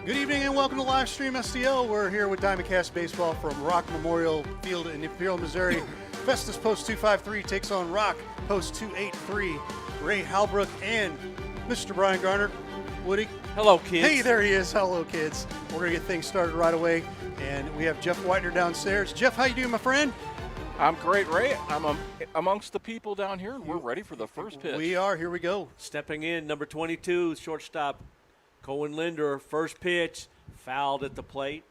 Good evening and welcome to Livestream STL. We're here with DIAMONDCAST Baseball from Rock Memorial Field in Imperial, Missouri. Festus Post 253 takes on Rock Post 283. Ray Halbrook and Mr. Brian Garner. Woody. Hello, kids. Hey, there he is. Hello, kids. We're going to get things started right away. And we have Jeff Whitener downstairs. Jeff, how you doing, my friend? I'm great, Ray. I'm amongst the people down here, and we're ready for the first pitch. We are. Here we go. Stepping in, number 22, shortstop Cohen Linder. First pitch, fouled at the plate.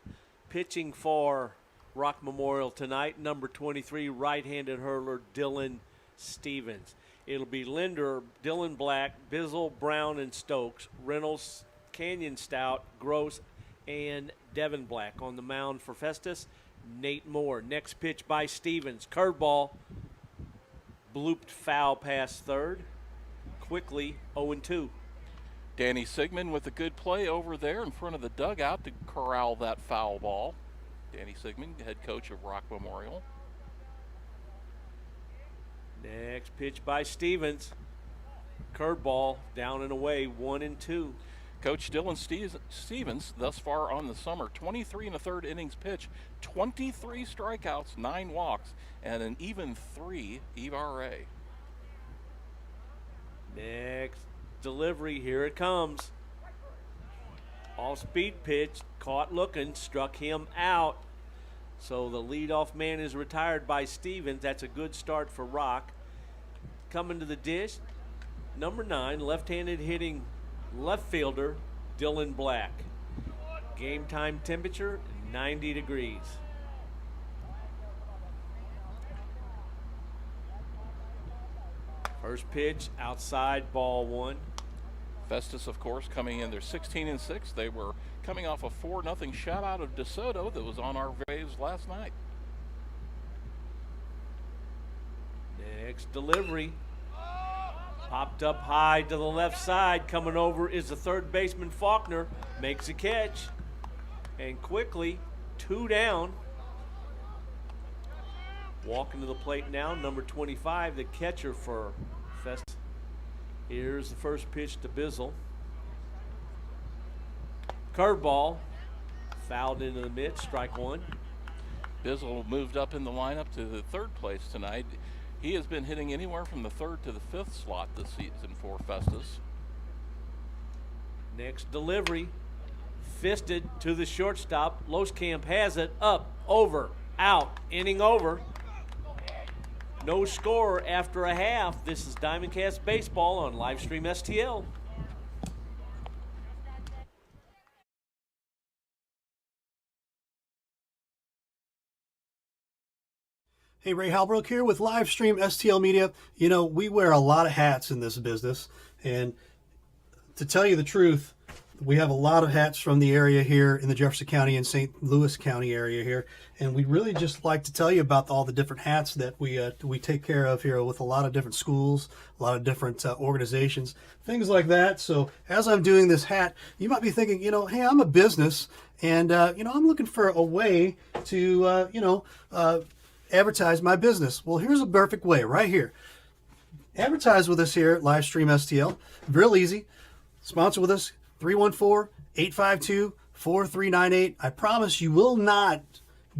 Pitching for Rock Memorial tonight, number 23, right-handed hurler Dylan Stevens. It'll be Linder, Dylan Black, Bizzle, Brown, and Stokes, Reynolds, Canyon Stout, Gross, and Devin Black. On the mound for Festus, Nate Moore. Next pitch by Stevens. Curveball, blooped foul past third. Quickly 0-2. Danny Sigmund with a good play over there in front of the dugout to corral that foul ball. Danny Sigmund, head coach of Rock Memorial. Next pitch by Stevens. Curveball, down and away, 1-2. Coach Dylan Stevens, thus far on the summer, 23 and a third innings pitch, 23 strikeouts, 9 walks, and an even 3 ERA. Next delivery, here it comes. Off-speed pitch, caught looking, struck him out. So the leadoff man is retired by Stevens. That's a good start for Rock. Coming to the dish, number 9, left-handed hitting left fielder Dylan Black. Game time temperature 90 degrees. First pitch outside, ball 1. Festus, of course, coming in. They're 16-6. They were coming off a 4-0 shutout of DeSoto that was on our waves last night. Next delivery. Popped up high to the left side. Coming over is the third baseman Faulkner. Makes a catch. And quickly, 2 down. Walking to the plate now, number 25, the catcher for Festus. Here's the first pitch to Bizzle. Curveball. Fouled into the mid, strike 1. Bizzle moved up in the lineup to the third place tonight. He has been hitting anywhere from the 3rd to the 5th slot this season for Festus. Next delivery, fisted to the shortstop. Loskamp has it, up, over, out, inning over. No score after a half. This is DIAMONDCAST Baseball on Livestream STL. Hey, Ray Halbrook here with Livestream STL Media. You know, we wear a lot of hats in this business, and to tell you the truth, we have a lot of hats from the area here in the Jefferson County and St. Louis County area here, and we'd really just like to tell you about all the different hats that we take care of here with a lot of different schools, a lot of different organizations, things like that. So as I'm doing this hat, you might be thinking, you know, hey, I'm a business, and you know, I'm looking for a way to advertise my business. Well, here's a perfect way right here. Advertise with us here at Livestream STL. Real easy. Sponsor with us, 314-852-4398. I promise you will not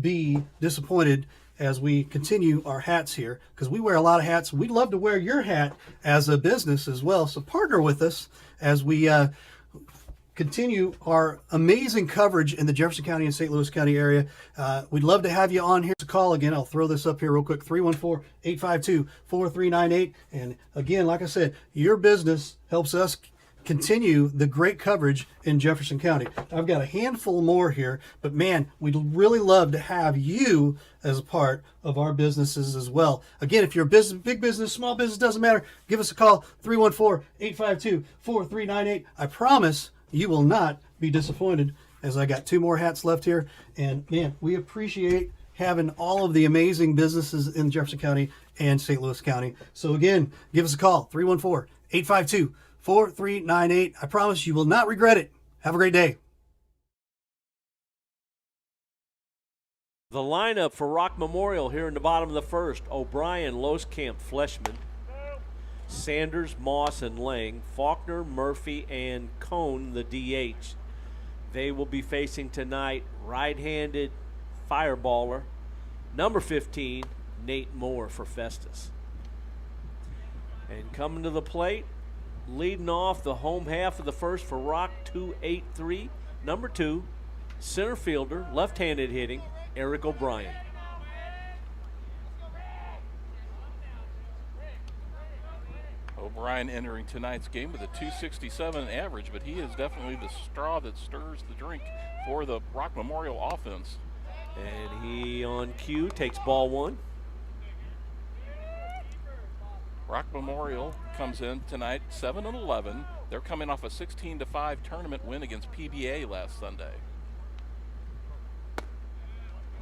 be disappointed as we continue our hats here, because we wear a lot of hats. We'd love to wear your hat as a business as well. So partner with us as we continue our amazing coverage in the Jefferson County and St. Louis County area. We'd love to have you on here to call again. I'll throw this up here real quick, 314-852-4398. And again, like I said, your business helps us continue the great coverage in Jefferson County. I've got a handful more here, but man, we'd really love to have you as a part of our businesses as well. Again, if you're a business, big business, small business, doesn't matter, give us a call, 314-852-4398. I promise you will not be disappointed, as I got 2 more hats left here. And man, we appreciate having all of the amazing businesses in Jefferson County and St. Louis County. So again, give us a call, 314-852-4398. I promise you will not regret it. Have a great day. The lineup for Rock Memorial here in the bottom of the first: O'Brien, Loskamp, Fleshman, Sanders, Moss, and Lang, Faulkner, Murphy, and Cone, the DH. They will be facing tonight right-handed fireballer, number 15, Nate Moore for Festus. And coming to the plate, leading off the home half of the first for Rock 283, number 2, center fielder, left-handed hitting, Eric O'Brien. O'Brien entering tonight's game with a 267 average, but he is definitely the straw that stirs the drink for the Rock Memorial offense. And he on cue takes ball 1. Rock Memorial comes in tonight 7-11. They're coming off a 16-5 tournament win against PBA last Sunday.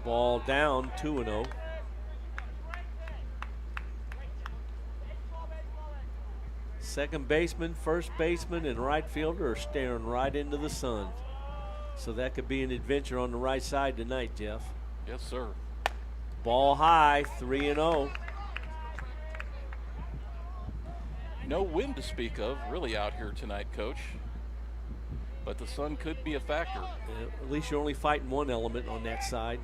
Ball down, 2-0. Second baseman, first baseman, and right fielder are staring right into the sun. So that could be an adventure on the right side tonight, Jeff. Yes, sir. Ball high, 3-0. No wind to speak of really out here tonight, Coach. But the sun could be a factor. At least you're only fighting one element on that side.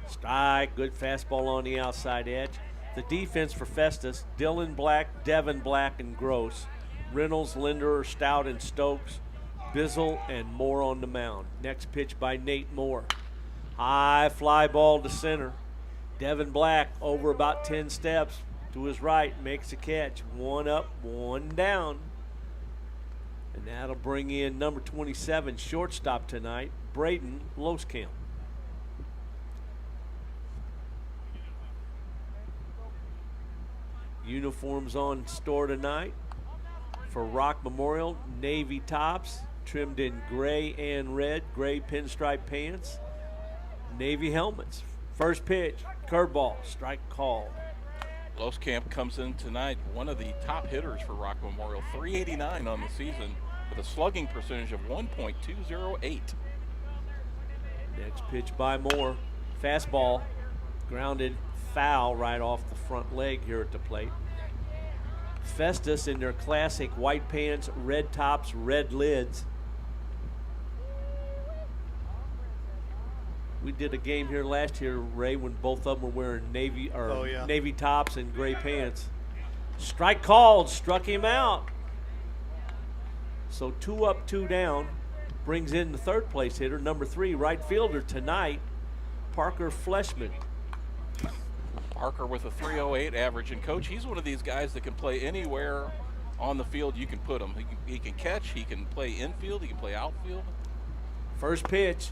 Strike, good fastball on the outside edge. The defense for Festus, Dylan Black, Devin Black, and Gross. Reynolds, Linder, Stout, and Stokes. Bizzle and Moore on the mound. Next pitch by Nate Moore. High fly ball to center. Devin Black over about 10 steps to his right, makes a catch. 1 up, 1 down. And that'll bring in number 27, shortstop tonight, Braden Loskamp. Uniforms on store tonight for Rock Memorial. Navy tops, trimmed in gray and red, gray pinstripe pants, Navy helmets. First pitch, curveball, strike called. Loskamp comes in tonight, one of the top hitters for Rock Memorial, 389 on the season with a slugging percentage of 1.208. Next pitch by Moore, fastball, grounded foul right off the front leg here at the plate. Festus in their classic white pants, red tops, red lids. We did a game here last year, Ray, when both of them were wearing navy tops and gray pants. Strike called, struck him out. So 2 up, 2 down. Brings in the third place hitter, number 3, right fielder tonight, Parker Fleshman. Parker with a 308 average. And, Coach, he's one of these guys that can play anywhere on the field you can put him. He can catch, he can play infield, he can play outfield. First pitch,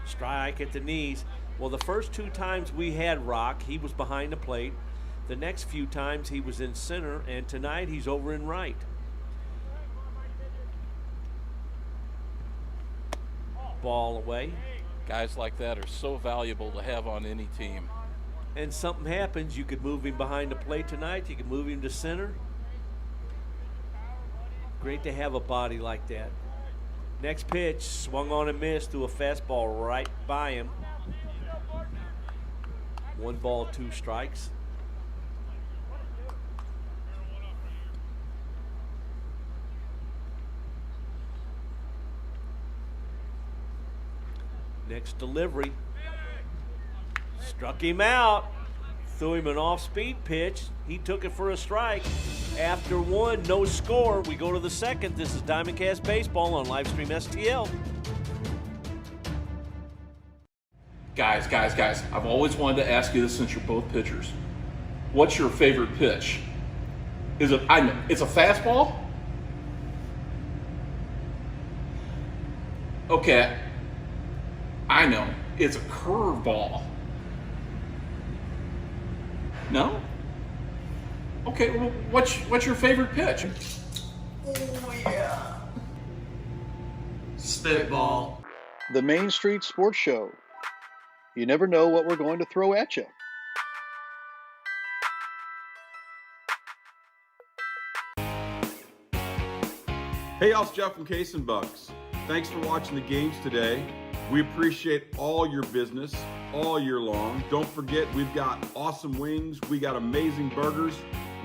strike at the knees. Well, the first 2 times we had Rock, he was behind the plate. The next few times he was in center, and tonight he's over in right. Ball away. Guys like that are so valuable to have on any team. And something happens, you could move him behind the plate tonight, you could move him to center. Great to have a body like that. Next pitch, swung on and missed to a fastball right by him. 1 ball, 2 strikes. Next delivery. Struck him out. Threw him an off-speed pitch. He took it for a strike. After 1, no score. We go to the second. This is DIAMONDCAST Baseball on Livestream STL. Guys, I've always wanted to ask you this since you're both pitchers. What's your favorite pitch? It's a fastball? Okay, I know. It's a curveball. No? Okay, well, what's your favorite pitch? Oh, yeah. Spitball. The Main Street Sports Show. You never know what we're going to throw at you. Hey, y'all, it's Jeff from Case and Bucks. Thanks for watching the games today. We appreciate all your business all year long. Don't forget, we've got awesome wings, we got amazing burgers,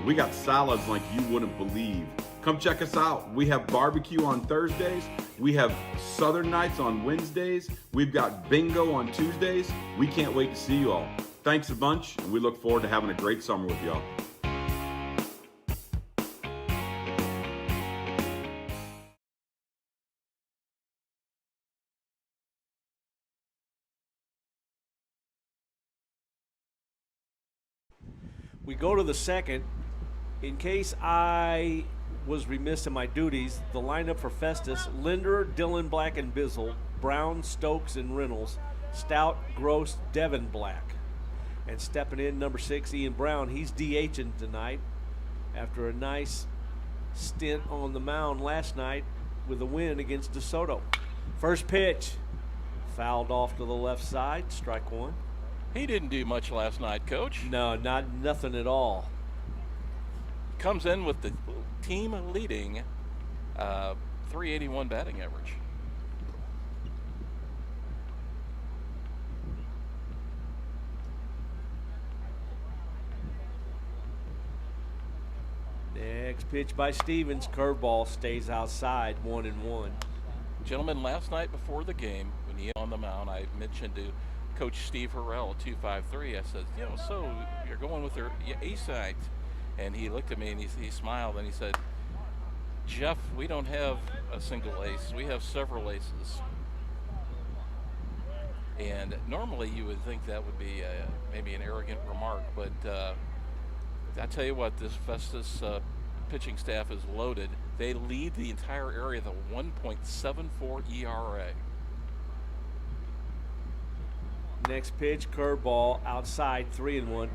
we got salads like you wouldn't believe. Come check us out. We have barbecue on Thursdays. We have Southern Nights on Wednesdays. We've got bingo on Tuesdays. We can't wait to see you all. Thanks a bunch, and we look forward to having a great summer with y'all. We go to the second. In case I was remiss in my duties, the lineup for Festus: Linder, Dillon, Black, and Bizzle, Brown, Stokes, and Reynolds, Stout, Gross, Devin, Black. And stepping in, number 6, Ian Brown. He's DHing tonight after a nice stint on the mound last night with a win against DeSoto. First pitch, fouled off to the left side, strike one. He didn't do much last night, Coach. No, nothing at all. Comes in with the team leading 381 batting average. Next pitch by Stevens, curveball, stays outside, 1-1. Gentlemen, last night before the game, when he on the mound, I mentioned to Coach Steve Harrell at 253, I said, so you're going with your ace night. And he looked at me and he smiled and he said, Jeff, we don't have a single ace. We have several aces. And normally you would think that would be maybe an arrogant remark, but I tell you what, this Festus pitching staff is loaded. They lead the entire area with a 1.74 ERA. Next pitch, curveball, outside, 3-1.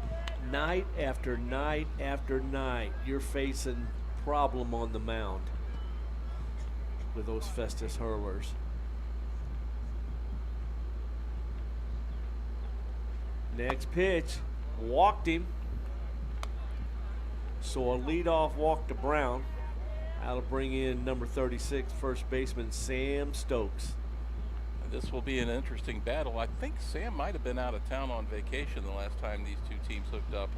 Night after night after night, you're facing problem on the mound with those Festus hurlers. Next pitch, walked him. So a leadoff walk to Brown. That'll bring in number 36, first baseman Sam Stokes. This will be an interesting battle. I think Sam might have been out of town on vacation the last time these two teams hooked up.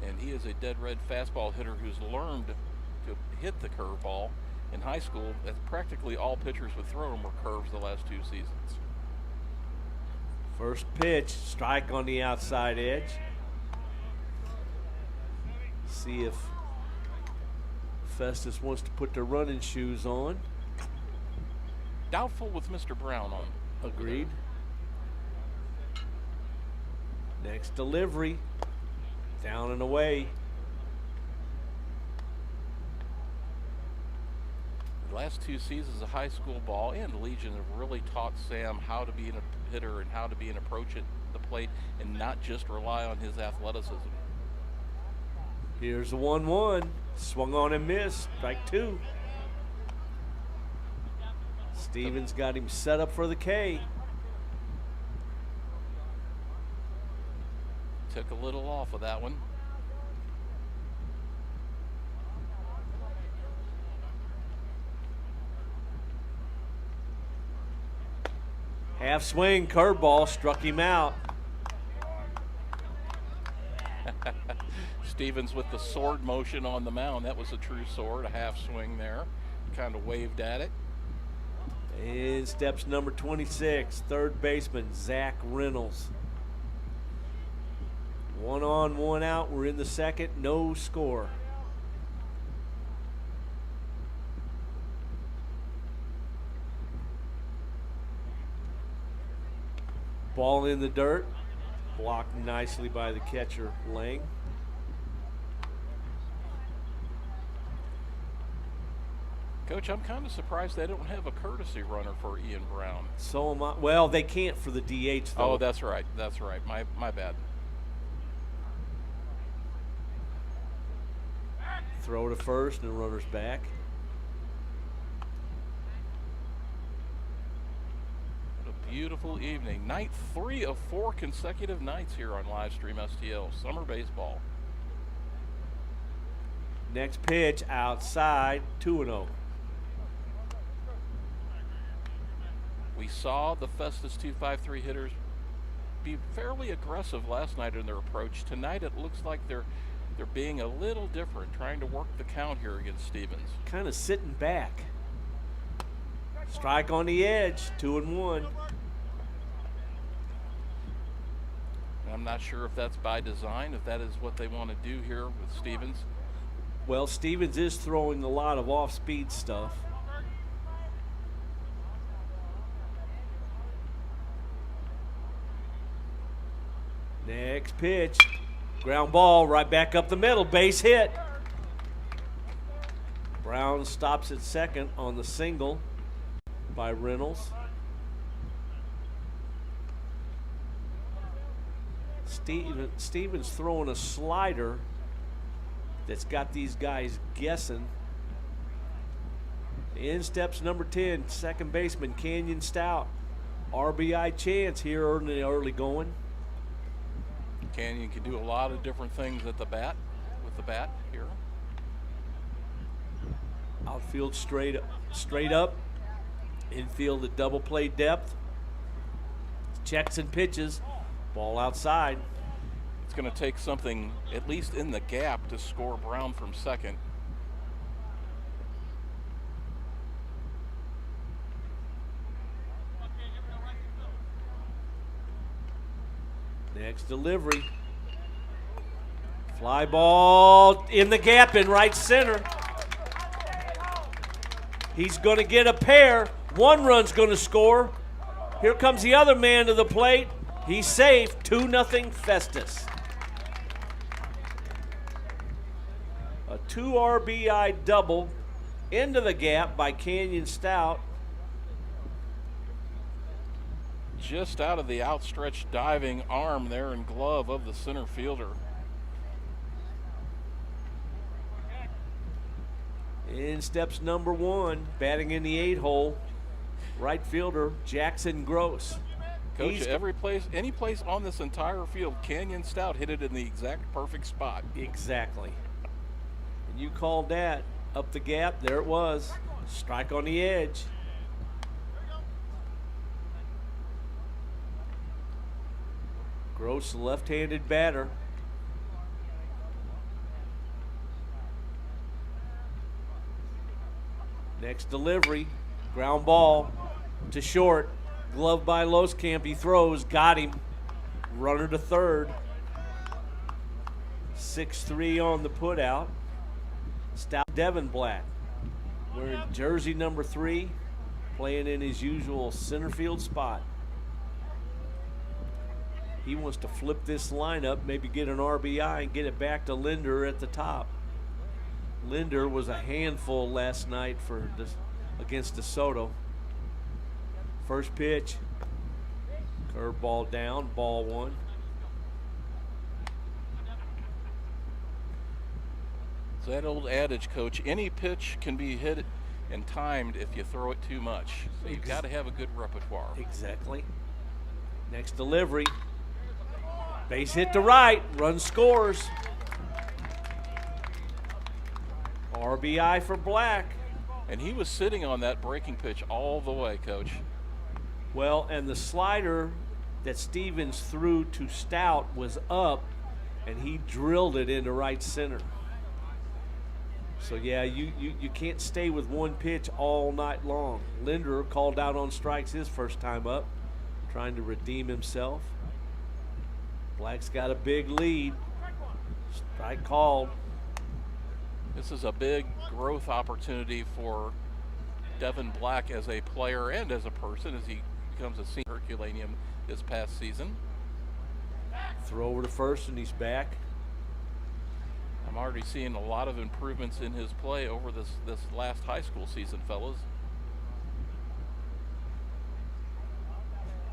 And he is a dead red fastball hitter who's learned to hit the curveball. In high school, as practically all pitchers would throw them were curves the last 2 seasons. First pitch, strike on the outside edge. See if Festus wants to put their running shoes on. Doubtful with Mr. Brown on. Agreed. Next delivery, down and away. The last 2 seasons of high school ball and Legion have really taught Sam how to be a hitter and how to be an approach at the plate and not just rely on his athleticism. Here's a 1-1. Swung on and missed. Strike 2. Stevens got him set up for the K. Took a little off of that one. Half swing, curveball, struck him out. Stevens with the sword motion on the mound. That was a true sword, a half swing there. Kind of waved at it. In steps number 26, third baseman Zach Reynolds. 1 on, 1 out. We're in the second. No score. Ball in the dirt. Blocked nicely by the catcher, Lang. Coach, I'm kind of surprised they don't have a courtesy runner for Ian Brown. So am I. Well, they can't for the DH, though. Oh, that's right. That's right. My bad. Throw to first and runner's back. What a beautiful evening. Night 3 of 4 consecutive nights here on Livestream STL. Summer baseball. Next pitch outside, 2-0. We saw the Festus 253 hitters be fairly aggressive last night in their approach. Tonight it looks like they're They're being a little different, trying to work the count here against Stevens. Kind of sitting back. Strike on the edge, 2-1. I'm not sure if that's by design, if that is what they want to do here with Stevens. Well, Stevens is throwing a lot of off-speed stuff. Next pitch. Ground ball right back up the middle. Base hit. Brown stops at second on the single by Reynolds. Stevens throwing a slider that's got these guys guessing. In steps number 10, second baseman Canyon Stout. RBI chance here in the early going. Canyon can do a lot of different things at the bat, with the bat here. Outfield straight up. Infield at double play depth. Checks and pitches. Ball outside. It's going to take something, at least in the gap, to score Brown from second. Next delivery. Fly ball in the gap in right center. He's going to get a pair. One run's going to score. Here comes the other man to the plate. He's safe. 2-0 Festus. A 2 RBI double into the gap by Canyon Stout. Just out of the outstretched diving arm there and glove of the center fielder. In steps number 1, batting in the 8-hole, right fielder Jackson Gross. Coach, any place on this entire field, Canyon Stout hit it in the exact perfect spot. Exactly. And you called that up the gap. There it was. Strike on the edge. Gross, left-handed batter. Next delivery, ground ball to short. Glove by Loskamp, he throws, got him. Runner to third. 6-3 on the putout. Stout Devin Black, wearing jersey number 3, playing in his usual center field spot. He wants to flip this lineup, maybe get an RBI and get it back to Linder at the top. Linder was a handful last night against DeSoto. First pitch, curveball down, ball 1. So that old adage, Coach, any pitch can be hit and timed if you throw it too much. So you've got to have a good repertoire. Exactly. Next delivery. Base hit to right, run scores. RBI for Black. And he was sitting on that breaking pitch all the way, Coach. Well, and the slider that Stevens threw to Stout was up, and he drilled it into right center. So, yeah, you can't stay with one pitch all night long. Linder called out on strikes his first time up, trying to redeem himself. Black's got a big lead. Strike called. This is a big growth opportunity for Devin Black as a player and as a person as he becomes a senior Herculaneum this past season. Throw over to first, and he's back. I'm already seeing a lot of improvements in his play over this last high school season, fellas.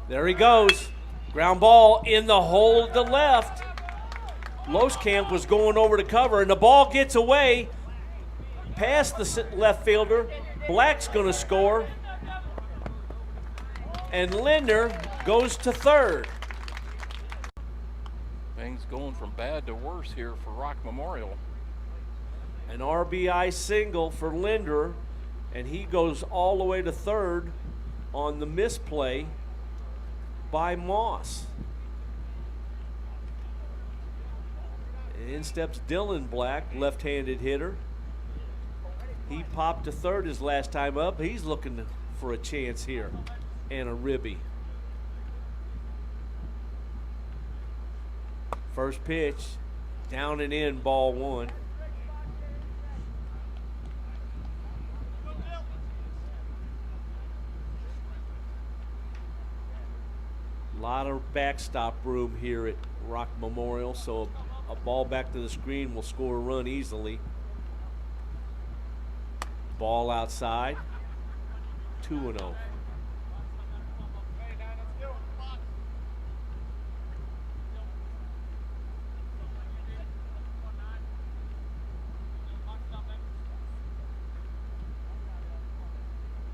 There he goes. Ground ball in the hole to left. Loskamp was going over to cover, and the ball gets away past the left fielder. Black's going to score. And Linder goes to third. Things going from bad to worse here for Rock Memorial. An RBI single for Linder, and he goes all the way to third on the misplay by Moss. In steps Dylan Black, left-handed hitter. He popped to third his last time up. He's looking for a chance here and a ribby. First pitch, down and in, ball one. A lot of backstop room here at Rock Memorial, so a ball back to the screen will score a run easily. Ball outside, 2-0.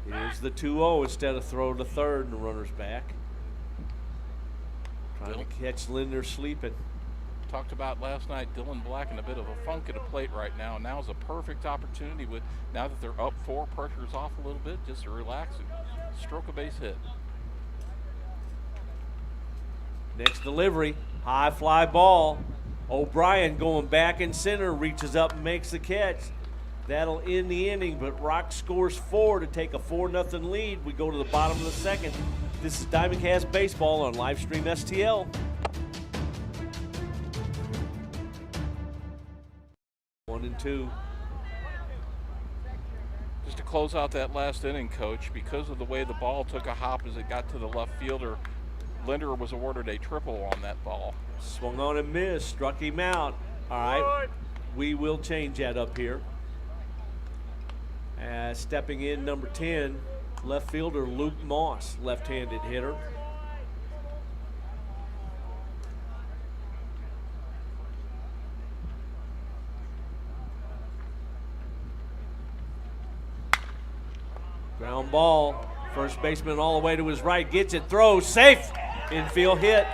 Here's the 2-0 instead of throw to third and the runner's back. Trying to catch Linder sleeping. Talked about last night, Dylan Black in a bit of a funk at a plate right now. Now's a perfect opportunity with, now that they're up 4, pressure's off a little bit, just to relax and stroke a base hit. Next delivery, high fly ball. O'Brien going back in center, reaches up and makes the catch. That'll end the inning, but Rock scores 4 to take a 4-0 lead. We go to the bottom of the second. This is DIAMONDCAST Baseball on Livestream STL. 1-2. Just to close out that last inning, Coach, because of the way the ball took a hop as it got to the left fielder, Linder was awarded a triple on that ball. Swung on and missed, struck him out. All right, we will change that up here. Stepping in, number 10, left fielder Luke Moss, left-handed hitter. Ground ball, first baseman all the way to his right, gets it, throws, safe, infield hit.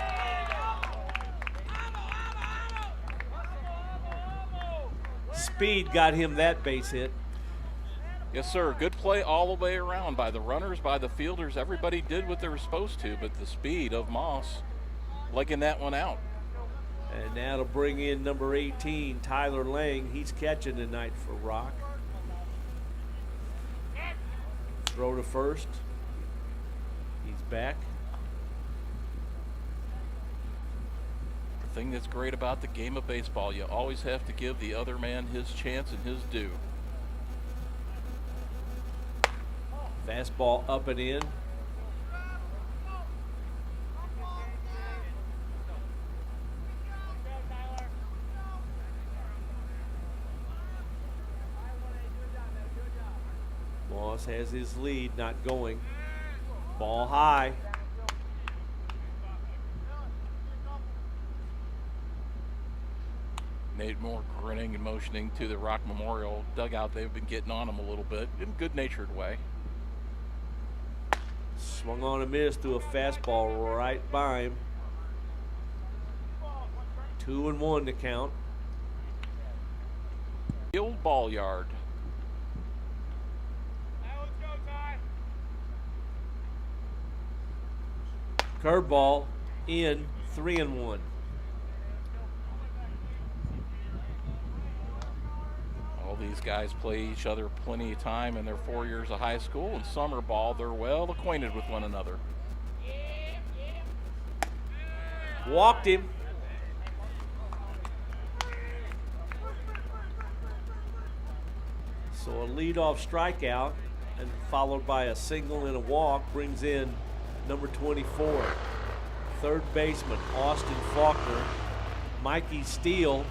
Speed got him that base hit. Yes, sir. Good play all the way around by the runners, by the fielders. Everybody did what they were supposed to, but the speed of Moss legging that one out. And that'll bring in number 18, Tyler Lang. He's catching tonight for Rock. Throw to first. He's back. The thing that's great about the game of baseball, you always have to give the other man his chance and his due. Fastball up and in. Moss has his lead, not going. Ball high. Nate Moore grinning and motioning to the Rock Memorial dugout. They've been getting on him a little bit in a good-natured way. Swung on and missed through a fastball right by him. 2-1 to count. The old ball yard. Curveball in, 3-1. All these guys play each other plenty of time in their 4 years of high school, and summer ball, they're well acquainted with one another. Walked him. So a leadoff strikeout and followed by a single and a walk brings in number 24, third baseman Austin Faulkner. Mikey Steele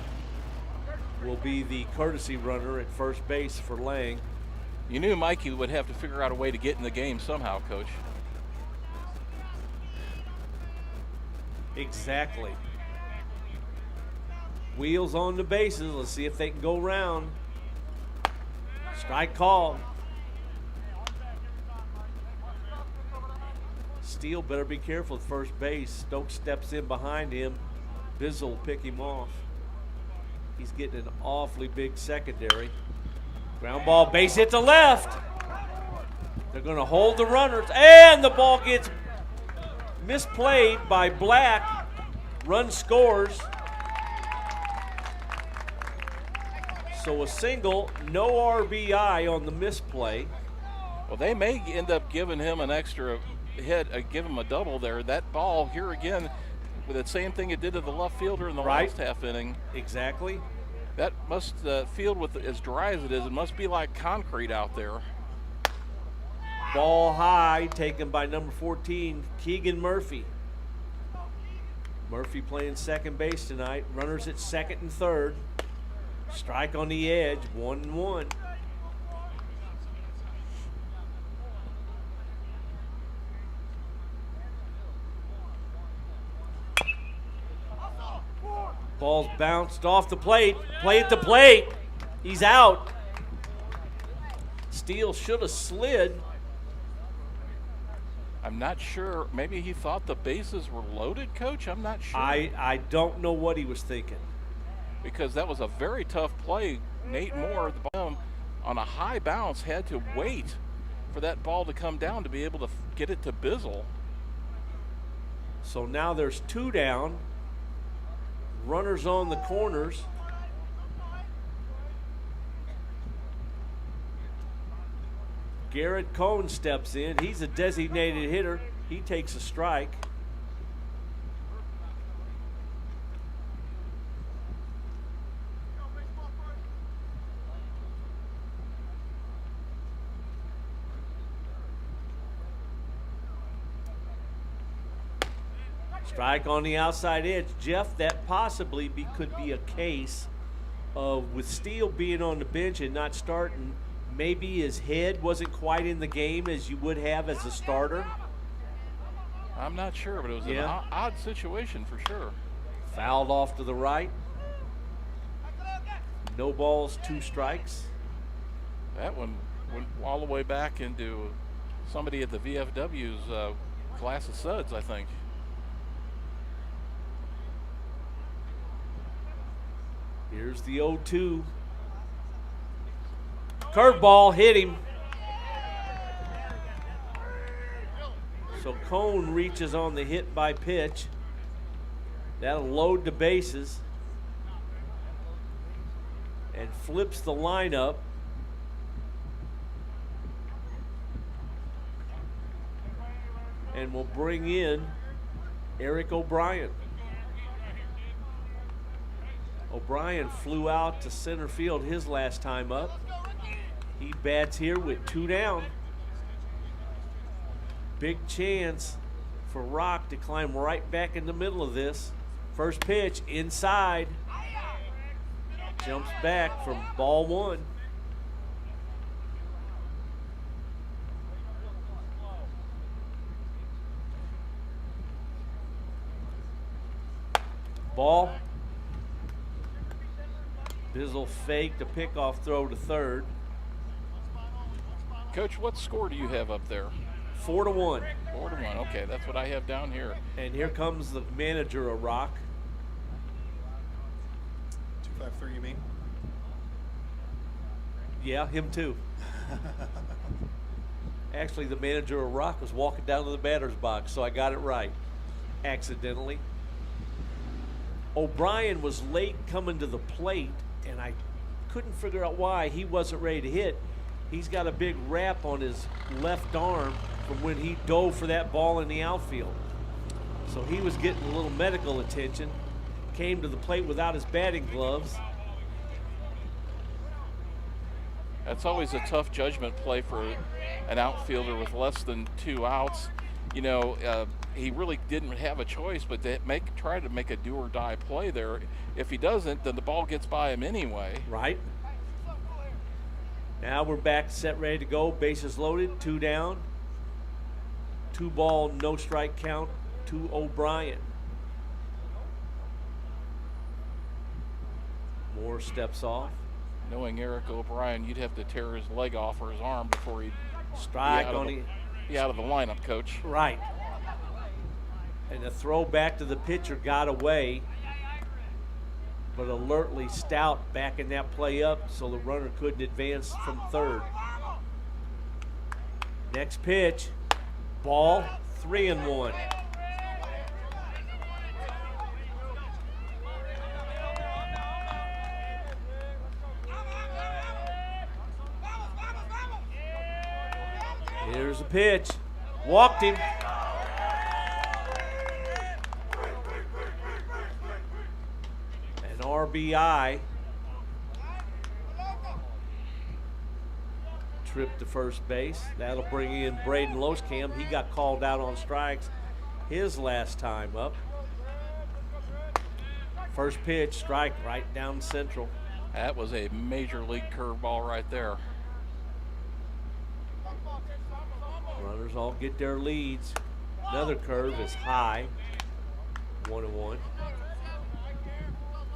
will be the courtesy runner at first base for Lang. You knew Mikey would have to figure out a way to get in the game somehow, Coach. Exactly. Wheels on the bases. Let's see if they can go round. Strike call. Steele better be careful at first base. Stokes steps in behind him. Bizzle will pick him off. He's getting an awfully big secondary. Ground ball, base hit to left. They're going to hold the runners, and the ball gets misplayed by Black. Run scores. So a single, no RBI on the misplay. Well, they may end up giving him an extra hit, give him a double there. That ball here again, with the same thing it did to the left fielder in the last half inning. Exactly. That must field with as dry as it is, it must be like concrete out there. Ball high, taken by number 14, Keegan Murphy. Murphy playing second base tonight. Runners at second and third. Strike on the edge, 1-1. Ball's bounced off the plate. Play at the plate. He's out. Steele should have slid. I'm not sure. Maybe he thought the bases were loaded, Coach. I'm not sure. I don't know what he was thinking. Because that was a very tough play. Nate Moore, the ball on a high bounce, had to wait for that ball to come down to be able to get it to Bizzle. So now there's 2 down. Runners on the corners. Garrett Cohn steps in. He's a designated hitter. He takes a strike. Strike on the outside edge. Jeff, that possibly could be a case of, with Steele being on the bench and not starting, maybe his head wasn't quite in the game as you would have as a starter. I'm not sure, but it was an odd situation for sure. Fouled off to the right. No balls, 2 strikes. That one went all the way back into somebody at the VFW's class of suds, I think. Here's the 0-2. Curveball hit him. So Cone reaches on the hit by pitch. That'll load the bases. And flips the lineup. And will bring in Eric O'Brien. O'Brien flew out to center field his last time up. He bats here with 2 down. Big chance for Rock to climb right back in the middle of this. First pitch inside. Jumps back from ball 1. Ball. Bizzle faked a pickoff throw to third. Coach, what score do you have up there? 4-1. 4-1. Okay, that's what I have down here. And here comes the manager of Rock. 253, you mean? Yeah, him too. Actually, the manager of Rock was walking down to the batter's box, so I got it right, accidentally. O'Brien was late coming to the plate, and I couldn't figure out why he wasn't ready to hit. He's got a big wrap on his left arm from when he dove for that ball in the outfield. So he was getting a little medical attention, came to the plate without his batting gloves. That's always a tough judgment play for an outfielder with less than 2 outs. You know, he really didn't have a choice but to try to make a do-or-die play there. If he doesn't, then the ball gets by him anyway. Right. Now we're back, set, ready to go. Bases loaded, 2 down. 2 ball, no strike count to O'Brien. Moore steps off. Knowing Eric O'Brien, you'd have to tear his leg off or his arm before he'd Strike be out of the lineup, Coach. Right. And the throw back to the pitcher got away, but alertly Stout backing that play up so the runner couldn't advance from third. Next pitch, ball, 3-1. Here's a pitch. Walked him. An RBI. Trip to first base. That'll bring in Braden Loskamp. He got called out on strikes his last time up. First pitch, strike right down central. That was a major league curveball right there. Runners all get their leads. Another curve is high. 1-1.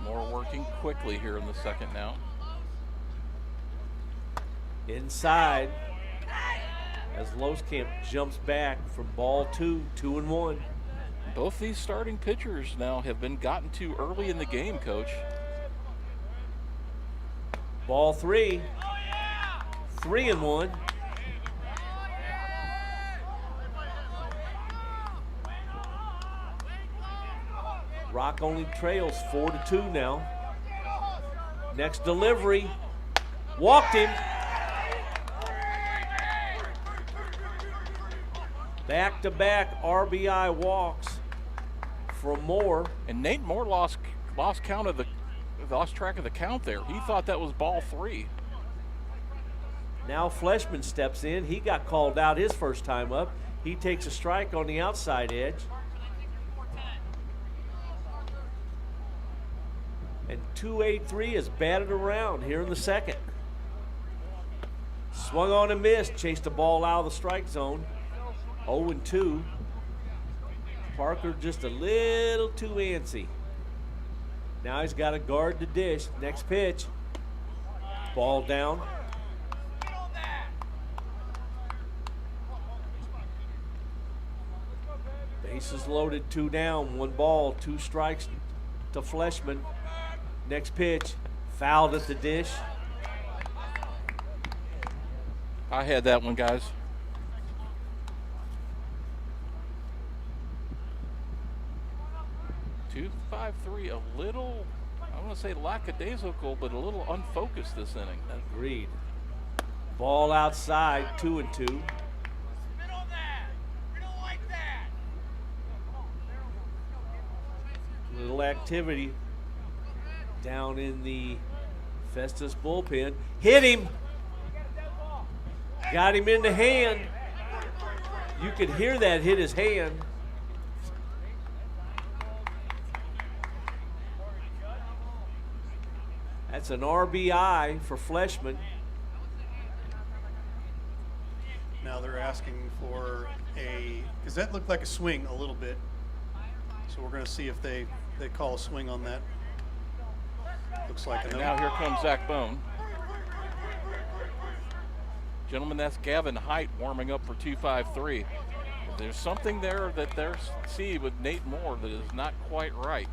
Moore working quickly here in the second now. Inside as Loskamp jumps back from ball 2, 2-1. Both these starting pitchers now have been gotten to early in the game, Coach. Ball 3, 3-1. Rock only trails 4-2 now. Next delivery, walked him. Back-to-back RBI walks from Moore. And Nate Moore lost track of the count there. He thought that was ball 3. Now Fleshman steps in. He got called out his first time up. He takes a strike on the outside edge. And 2-8-3 is batted around here in the second. Swung on and missed. Chased the ball out of the strike zone. 0-2. Parker just a little too antsy. Now he's got to guard the dish. Next pitch. Ball down. Bases loaded, 2 down, 1 ball, 2 strikes to Fleshman. Next pitch, fouled at the dish. I had that one, guys. Two, 5-3, a little, I want to say lackadaisical, but a little unfocused this inning. Agreed. Ball outside, 2-2. Little activity down in the Festus bullpen. Hit him. Got him in the hand. You could hear that hit his hand. That's an RBI for Fleshman. Now they're asking for because that looked like a swing a little bit. So we're going to see if they call a swing on that. Looks like a no. Now here comes Zach Bone. Gentlemen, that's Gavin Height warming up for 2-5-3. There's something there that they see with Nate Moore that is not quite right.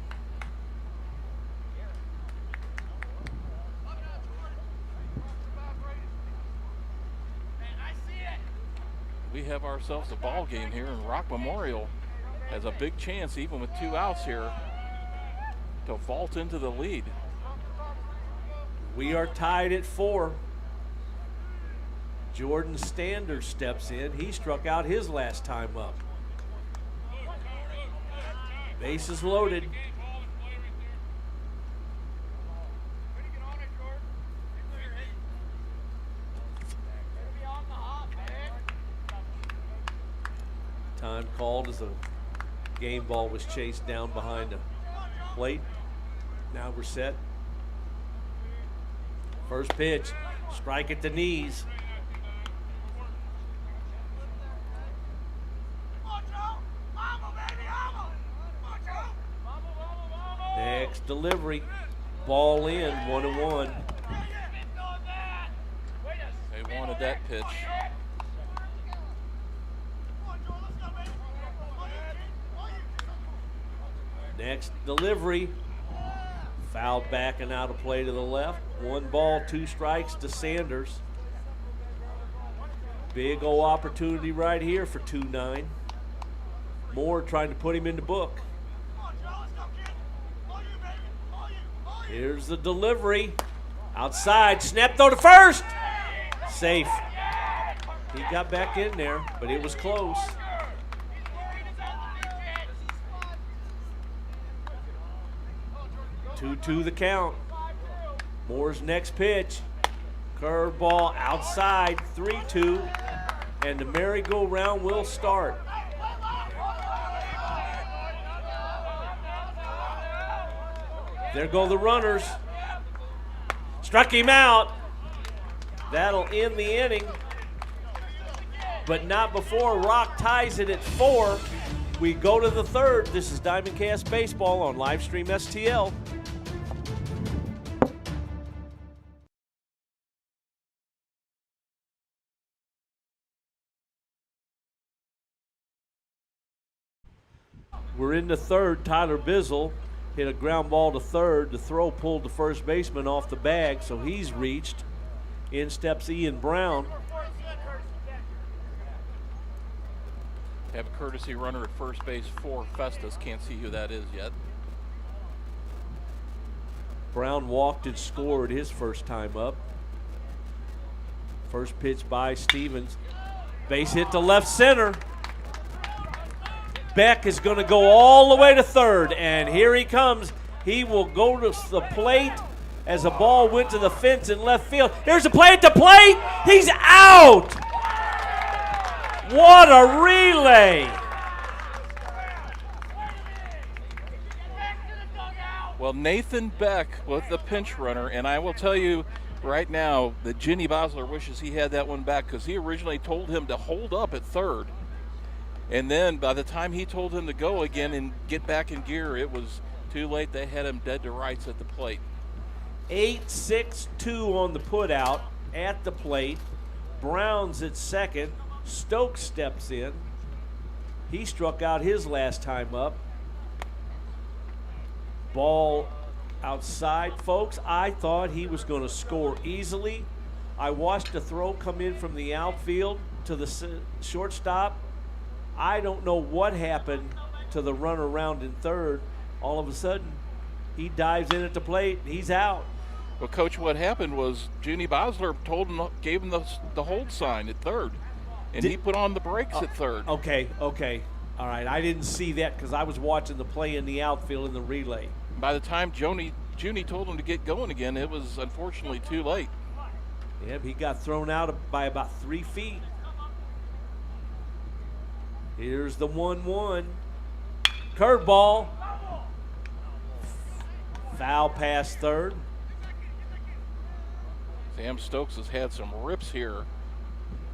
We have ourselves a ball game here, and Rock Memorial has a big chance, even with 2 outs here, to vault into the lead. We are tied at 4. Jordan Stander steps in. He struck out his last time up. Bases loaded. Time called as the game ball was chased down behind the plate. Now we're set. First pitch, strike at the knees. Next delivery, ball in, 1-1. They wanted that pitch. Next delivery, fouled back and out of play to the left. 1 ball, 2 strikes to Sanders. Big old opportunity right here for 2-9. Moore trying to put him in the book. Here's the delivery. Outside, snap throw to first. Safe. He got back in there, but it was close. Two the count. Moore's next pitch. Curveball outside, 3-2, and the merry-go-round will start. There go the runners. Struck him out. That'll end the inning, but not before Rock ties it at 4. We go to the third. This is DIAMONDCAST Baseball on Livestream STL. We're in the third. Tyler Bizzle hit a ground ball to third. The throw pulled the first baseman off the bag, so he's reached. In steps Ian Brown. Have a courtesy runner at first base for Festus. Can't see who that is yet. Brown walked and scored his first time up. First pitch by Stevens. Base hit to left center. Beck is going to go all the way to third, and here he comes. He will go to the plate as a ball went to the fence in left field. Here's a play at the plate. He's out. What a relay. Well, Nathan Beck with the pinch runner, and I will tell you right now that Ginny Bosler wishes he had that one back, because he originally told him to hold up at third. And then by the time he told him to go again and get back in gear, it was too late. They had him dead to rights at the plate. 8-6-2 on the putout at the plate. Brown's at second. Stokes steps in. He struck out his last time up. Ball outside, folks. I thought he was going to score easily. I watched the throw come in from the outfield to the shortstop. I don't know what happened to the run around in third. All of a sudden, he dives in at the plate. He's out. Well, Coach, what happened was Ginny Bosler gave him the hold sign at third, and he put on the brakes at third. Okay. All right. I didn't see that because I was watching the play in the outfield in the relay. By the time Junie told him to get going again, it was unfortunately too late. Yep, he got thrown out by about 3 feet. Here's the 1-1. Curveball. Foul past third. Sam Stokes has had some rips here.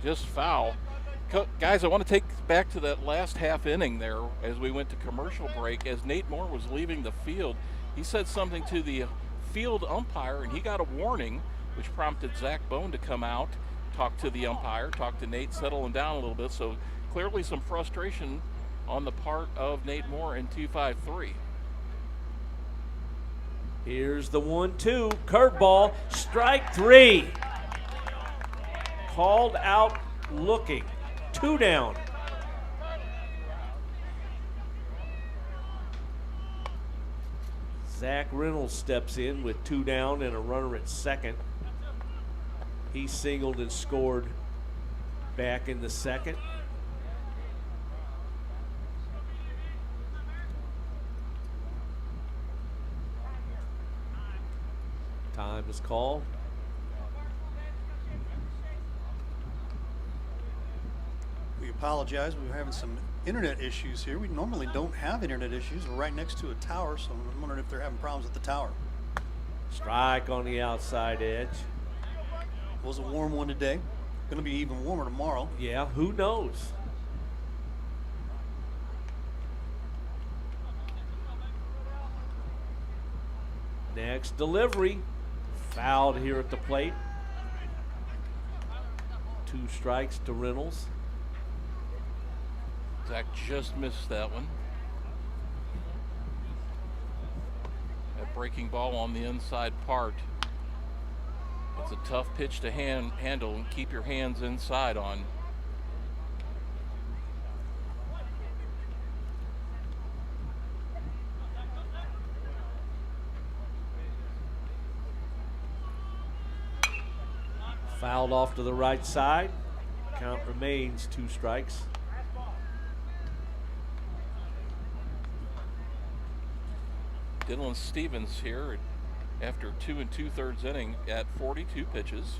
Just foul. Guys, I want to take back to that last half inning there as we went to commercial break. As Nate Moore was leaving the field, he said something to the field umpire, and he got a warning, which prompted Zach Bone to come out, talk to the umpire, talk to Nate, settle him down a little bit. So clearly some frustration on the part of Nate Moore in 2-5-3. Here's the 1-2. Curveball. Strike 3. Called out looking. 2 down. Zach Reynolds steps in with 2 down and a runner at second. He singled and scored back in the second. Time is called. We apologize. We were having some internet issues here. We normally don't have internet issues. We're right next to a tower, so I'm wondering if they're having problems with the tower. Strike on the outside edge. It was a warm one today. Going to be even warmer tomorrow. Yeah, who knows? Next delivery. Fouled here at the plate. 2 strikes to Reynolds. Zach just missed that one. That breaking ball on the inside part. It's a tough pitch to handle and keep your hands inside on. Fouled off to the right side. Count remains 2 strikes. Dylan Stevens here after 2 2/3 inning at 42 pitches.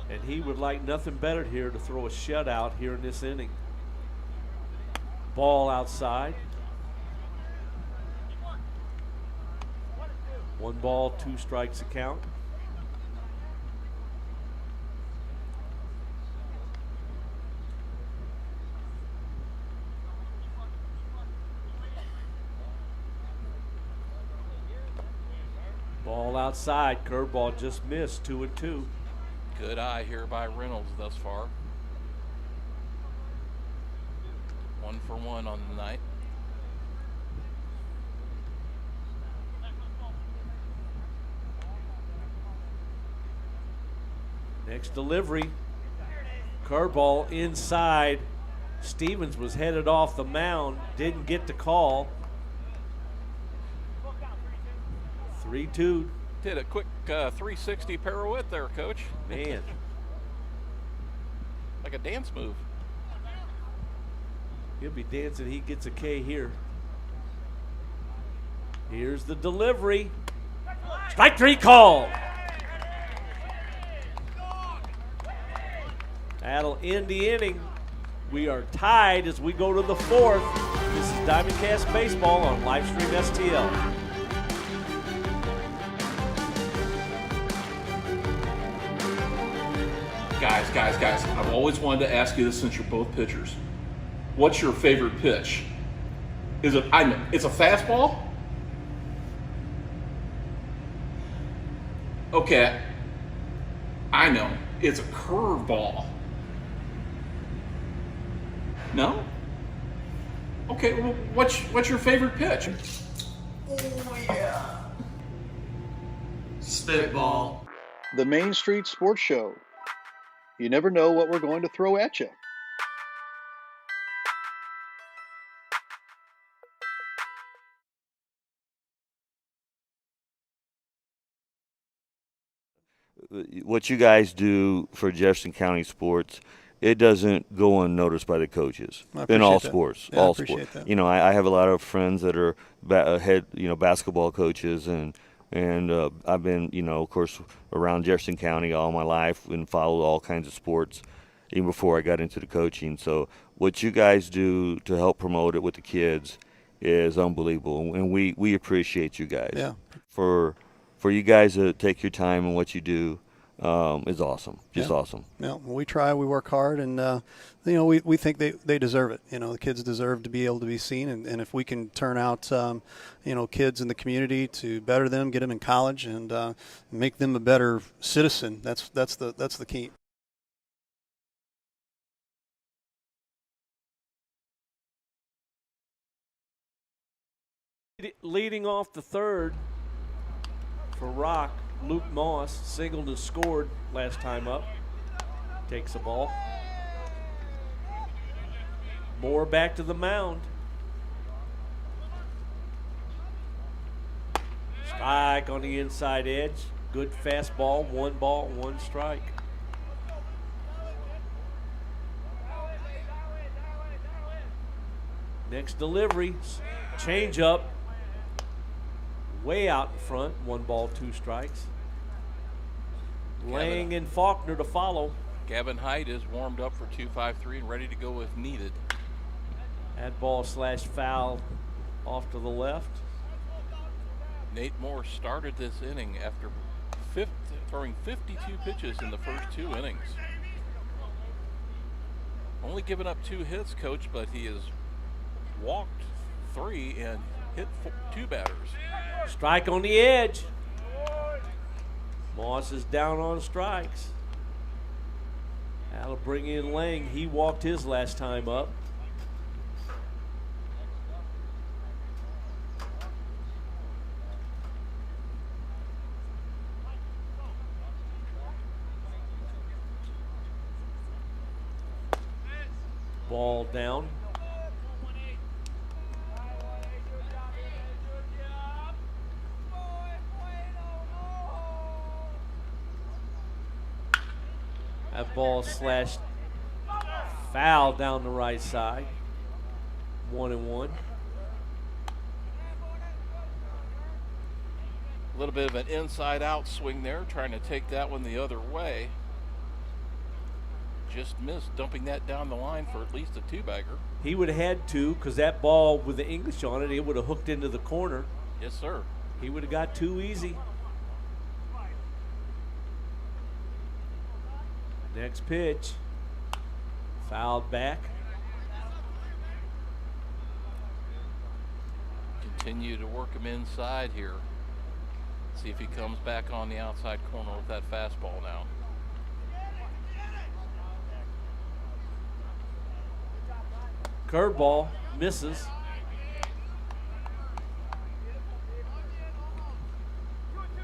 And he would like nothing better here to throw a shutout here in this inning. Ball outside. 1 ball, 2 strikes a count. Ball outside, curveball just missed, 2-2. Good eye here by Reynolds thus far. 1 for 1 on the night. Next delivery, curveball inside. Stevens was headed off the mound, didn't get the call. 3-2. Did a quick 360 pirouette there, Coach. Man, Like a dance move. he'll be dancing. He gets a K here. Here's the delivery. Strike 3 call. That'll end the inning. We are tied as we go to the 4th. This is DIAMONDCAST Baseball on Livestream STL. Guys, I've always wanted to ask you this since you're both pitchers. What's your favorite pitch? It's a fastball? Okay, I know. It's a curveball. No? Okay, well, what's your favorite pitch? Oh yeah. Spitball. The Main Street Sports Show. You never know what we're going to throw at you. What you guys do for Jefferson County sports, it doesn't go unnoticed by the coaches in all sports. Yeah, all I appreciate sports. that. You know, I have a lot of friends that are head, basketball coaches, and I've been, of course, around Jefferson County all my life and followed all kinds of sports, even before I got into the coaching. So what you guys do to help promote it with the kids is unbelievable, and we appreciate you guys. Yeah. For you guys to take your time and what you do is awesome. Just awesome. Yeah, we try, we work hard, and we think they deserve it. The kids deserve to be able to be seen, and if we can turn out kids in the community to better them, get them in college, and make them a better citizen, that's the key. Leading off the 3rd for Rock, Luke Moss singled and scored last time up. Takes the ball. Moore back to the mound. Strike on the inside edge. Good fastball. 1 ball, 1 strike. Next delivery, change up. Way out in front, 1 ball, 2 strikes. Lang and Faulkner to follow. Gavin Hyde is warmed up for 2-5-3 and ready to go if needed. That ball slash foul off to the left. Nate Moore started this inning after throwing 52 pitches in the first 2 innings. Only given up 2 hits, Coach, but he has walked 3 and hit 2 batters. Strike on the edge. Moss is down on strikes. That'll bring in Lang. He walked his last time up. Ball down. That ball slashed foul down the right side. 1-1. A little bit of an inside-out swing there, trying to take that one the other way. Just missed, dumping that down the line for at least a two-bagger. He would have had to, because that ball with the English on it, it would have hooked into the corner. Yes, sir. He would have got too easy. Next pitch. Fouled back. Continue to work him inside here. See if he comes back on the outside corner with that fastball now. Curveball misses.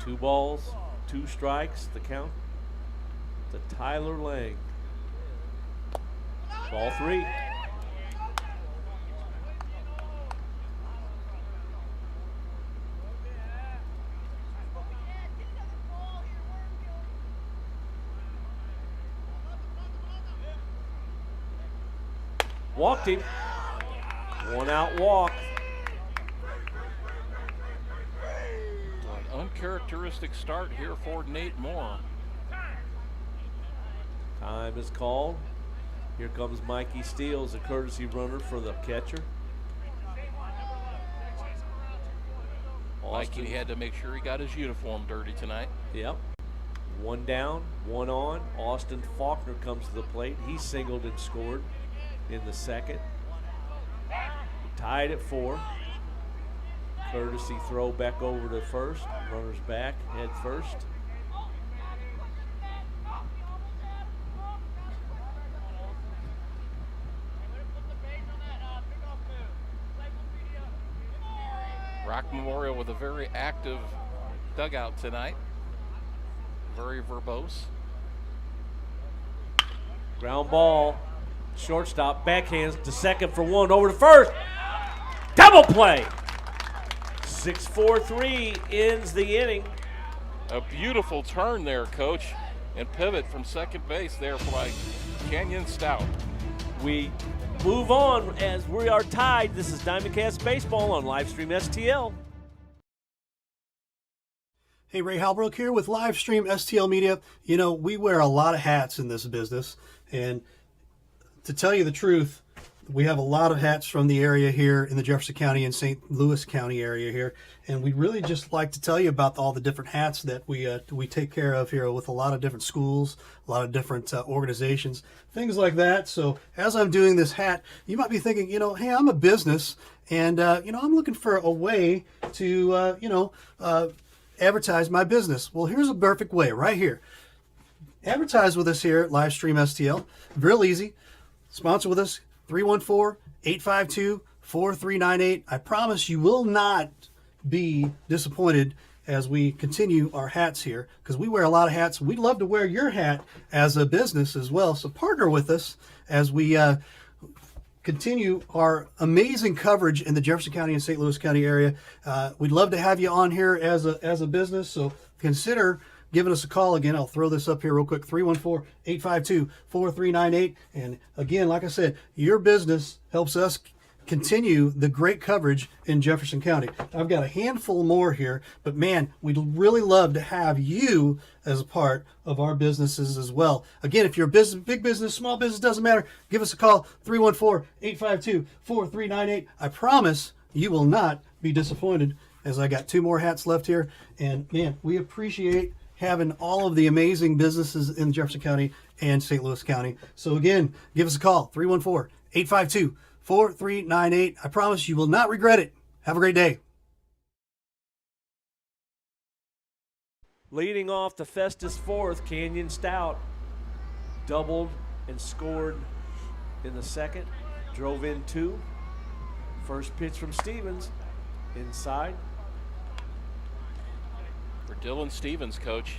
Two balls, two strikes, the count to Tyler Lang. Ball 3. Walked him. 1 out walk. An uncharacteristic start here for Nate Moore. Time is called. Here comes Mikey Steele, a courtesy runner for the catcher. Mikey had to make sure he got his uniform dirty tonight. Yep. 1 down, 1 on. Austin Faulkner comes to the plate. He singled and scored in the second. Tied at 4. Courtesy throw back over to first. Runners back, head first. Rock Memorial with a very active dugout tonight. Very verbose. Ground ball. Shortstop backhands to second for 1. Over to first. Double play. 6-4-3 ends the inning. A beautiful turn there, Coach, and pivot from second base there by Canyon Stout. We move on as we are tied. This is DIAMONDCAST Baseball on Livestream STL. Hey, Ray Halbrook here with Livestream STL Media. You know, we wear a lot of hats in this business, and to tell you the truth, we have a lot of hats from the area here in the Jefferson County and St. Louis County area here, and we'd really just like to tell you about all the different hats that we take care of here with a lot of different schools, a lot of different organizations, things like that. So as I'm doing this hat, you might be thinking, hey, I'm a business, and I'm looking for a way to advertise my business. Well, here's a perfect way right here. Advertise with us here at Livestream STL. Real easy. Sponsor with us, 314-852-4398. I promise you will not be disappointed as we continue our hats here, because we wear a lot of hats. We'd love to wear your hat as a business as well. So partner with us as we continue our amazing coverage in the Jefferson County and St. Louis County area. We'd love to have you on here as a business. So consider giving us a call. Again, I'll throw this up here real quick, 314-852-4398. And again, like I said, your business helps us continue the great coverage in Jefferson County. I've got a handful more here, but man, we'd really love to have you as a part of our businesses as well. Again, if you're a business, big business, small business, doesn't matter, give us a call, 314-852-4398. I promise you will not be disappointed, as I got 2 more hats left here. And man, we appreciate having all of the amazing businesses in Jefferson County and St. Louis County. So again, give us a call, 314-852-4398. I promise you will not regret it. Have a great day. Leading off the Festus 4th, Canyon Stout doubled and scored in the second. Drove in 2. First pitch from Stevens, inside. For Dylan Stevens, Coach,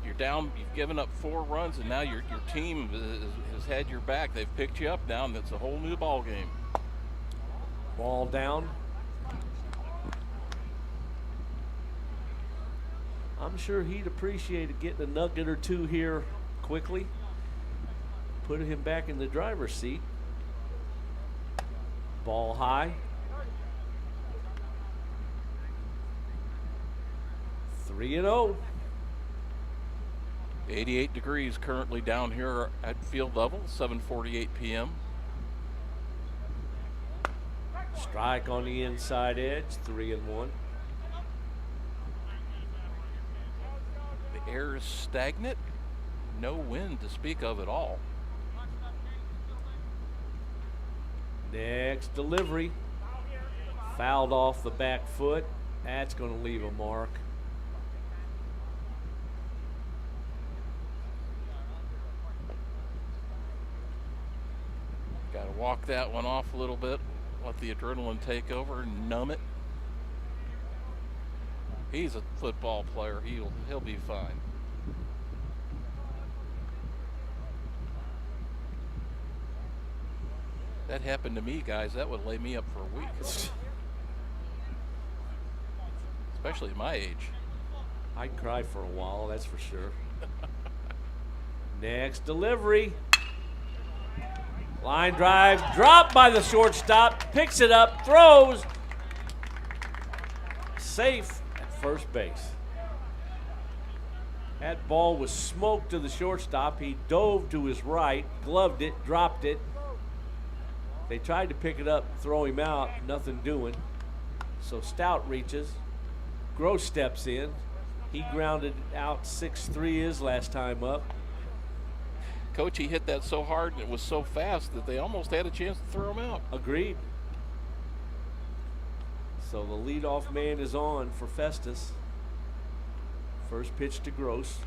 you're down, you've given up 4 runs, and now your team has had your back. They've picked you up now, and it's a whole new ball game. Ball down. I'm sure he'd appreciate getting a nugget or 2 here quickly. put him back in the driver's seat. Ball high. 3-0. 88 degrees currently down here at field level, 7:48 p.m. Strike on the inside edge, 3-1. The air is stagnant, no wind to speak of at all. Next delivery. Fouled off the back foot. That's going to leave a mark. Got to walk that one off a little bit, let the adrenaline take over, numb it. He's a football player. He'll be fine. That happened to me, guys. That would lay me up for a week. Especially at my age. I'd cry for a while, that's for sure. Next delivery. Line drive, dropped by the shortstop, picks it up, throws. Safe at first base. That ball was smoked to the shortstop. He dove to his right, gloved it, dropped it. They tried to pick it up, throw him out, nothing doing. So Stout reaches. Gross steps in. He grounded out 6-3 his last time up. Coach, he hit that so hard and it was so fast that they almost had a chance to throw him out. Agreed. So the leadoff man is on for Festus. First pitch to Gross.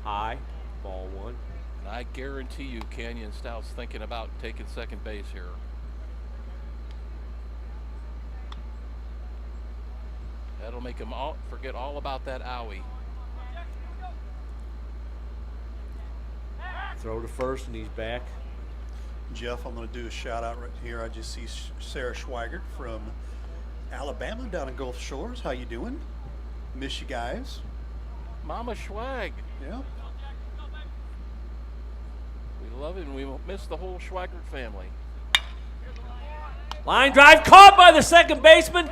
High, ball one. And I guarantee you Canyon Stout's thinking about taking second base here. That'll make him forget all about that owie. Throw to first and he's back. Jeff, I'm going to do a shout out right here. I just see Sarah Schweigert from Alabama down in Gulf Shores. How you doing? Miss you guys. Mama Schwag. Yeah. We love it and we miss the whole Schweigert family. Line drive caught by the second baseman.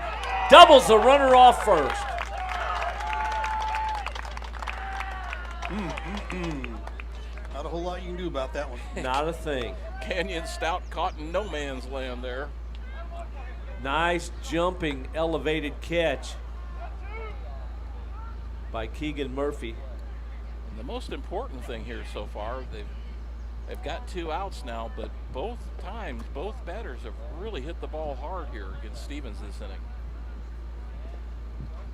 Doubles the runner off first. Not a whole lot you can do about that one. Not a thing. Canyon Stout caught in no man's land there. Nice jumping, elevated catch by Keegan Murphy. And the most important thing here so far, they've got 2 outs now, but both times, both batters have really hit the ball hard here against Stevens this inning.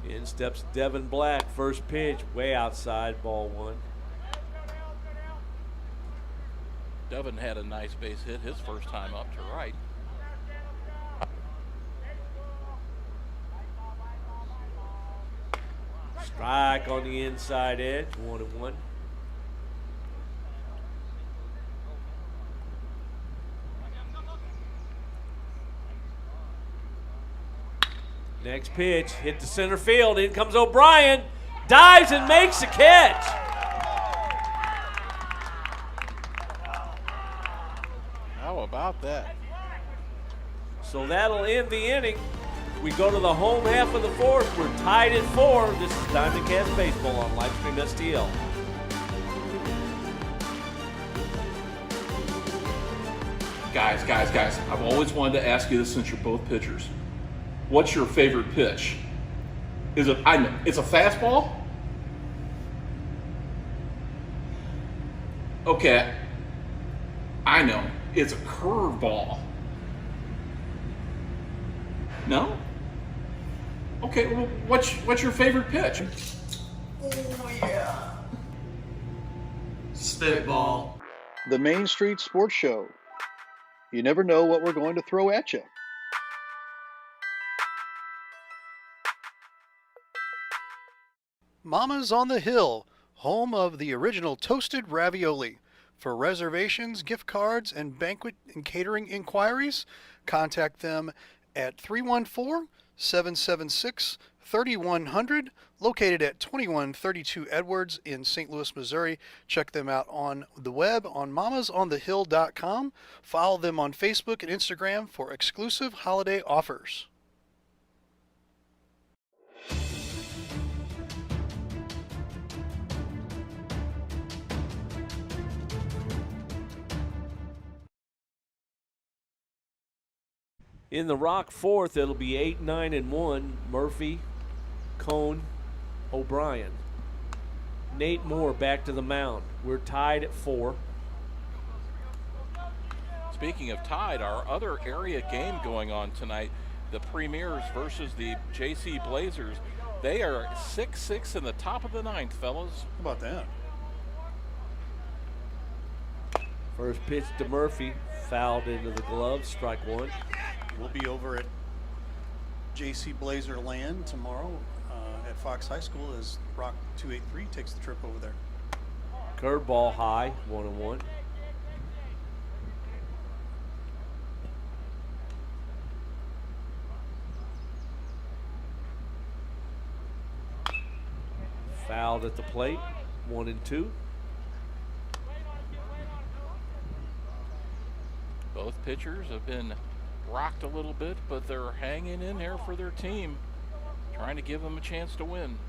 In steps Devin Black, first pitch, way outside, ball one. Devin had a nice base hit his first time up to right. Strike on the inside edge, 1-1. Next pitch, hit the center field. In comes O'Brien, dives and makes the catch. How about that? So that'll end the inning. We go to the home half of the fourth. We're tied at 4. This is DIAMONDCAST Baseball on Livestream STL. Guys, I've always wanted to ask you this since you're both pitchers. What's your favorite pitch? Is it, I know, it's a fastball? Okay, I know, it's a curveball. No? Okay, well, what's your favorite pitch? Oh yeah. Spitball. The Main Street Sports Show. You never know what we're going to throw at you. Mama's on the Hill, home of the original toasted ravioli. For reservations, gift cards, and banquet and catering inquiries, contact them at 314-776-3745 3100, located at 2132 Edwards in St. Louis, Missouri. Check them out on the web on mamasonthehill.com. Follow them on Facebook and Instagram for exclusive holiday offers. In the Rock fourth, it'll be 8-9-1. Murphy, Cone, O'Brien. Nate Moore back to the mound. We're tied at 4. Speaking of tied, our other area game going on tonight, the Premiers versus the JC Blazers. They are 6-6 in the top of the 9th, fellas. How about that? First pitch to Murphy, fouled into the glove, strike 1. We'll be over at JC Blazer Land tomorrow at Fox High School as Rock 283 takes the trip over there. Curveball high, 1-1. Fouled at the plate, 1-2. Both pitchers have been rocked a little bit, but they're hanging in there for their team, trying to give them a chance to win.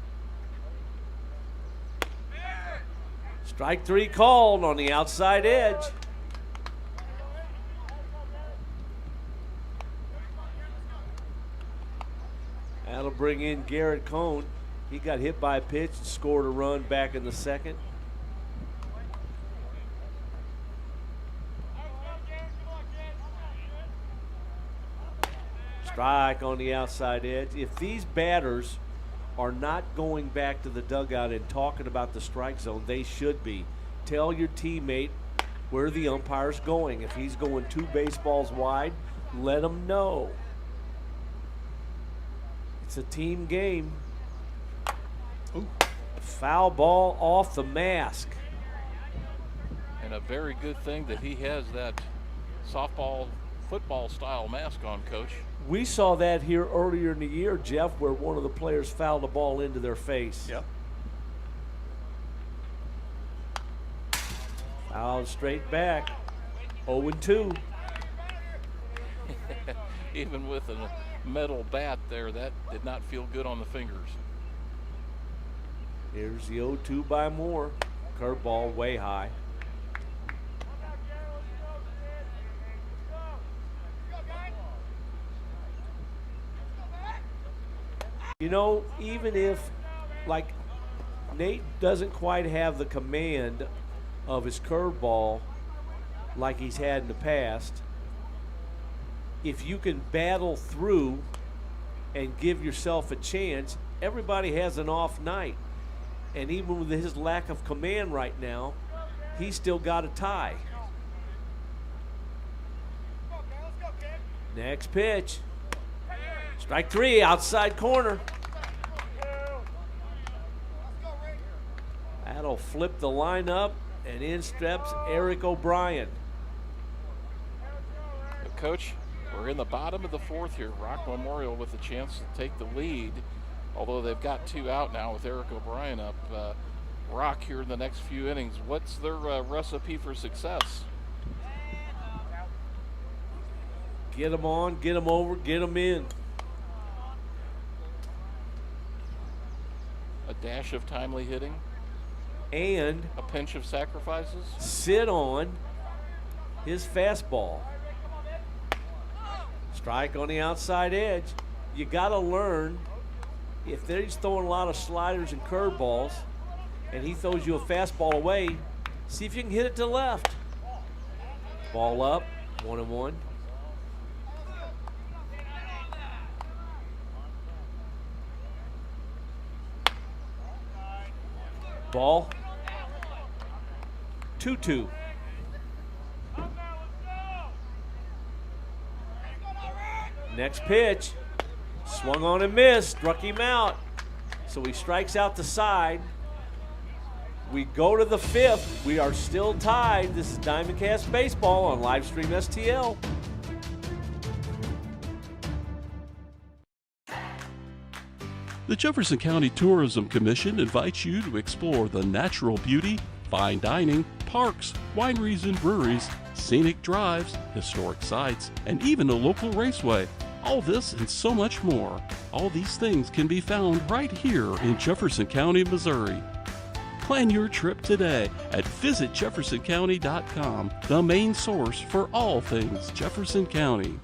Strike 3 called on the outside edge. That'll bring in Garrett Cone. He got hit by a pitch and scored a run back in the second. Strike on the outside edge. If these batters are not going back to the dugout and talking about the strike zone, they should be. Tell your teammate where the umpire's going. If he's going 2 baseballs wide, let him know. It's a team game. Ooh. Foul ball off the mask. And a very good thing that he has that softball, football style mask on, Coach. We saw that here earlier in the year, Jeff, where one of the players fouled a ball into their face. Yep. Fouled straight back. 0-2. Even with a metal bat there, that did not feel good on the fingers. Here's the 0-2 by Moore. Curveball way high. You know, even if, like, Nate doesn't quite have the command of his curveball like he's had in the past, if you can battle through and give yourself a chance, everybody has an off night. And even with his lack of command right now, he's still got a tie. Next pitch. Strike 3, outside corner. That'll flip the lineup, and in steps Eric O'Brien. But Coach, we're in the bottom of the 4th here. Rock Memorial with a chance to take the lead, although they've got 2 out now with Eric O'Brien up. Rock here in the next few innings. What's their recipe for success? Get them on, get them over, get them in. A dash of timely hitting, And a pinch of sacrifices. sit on his fastball. Strike on the outside edge. You got to learn, if he's throwing a lot of sliders and curveballs and he throws you a fastball away, see if you can hit it to the left. Ball up, 1-1. Ball. 2-2. Next pitch. Swung on and missed. Struck him out. So he strikes out the side. We go to the 5th. We are still tied. This is DIAMONDCAST Baseball on Livestream STL. The Jefferson County Tourism Commission invites you to explore the natural beauty, fine dining, parks, wineries and breweries, scenic drives, historic sites, and even a local raceway. All this and so much more. All these things can be found right here in Jefferson County, Missouri. Plan your trip today at visitjeffersoncounty.com, the main source for all things Jefferson County.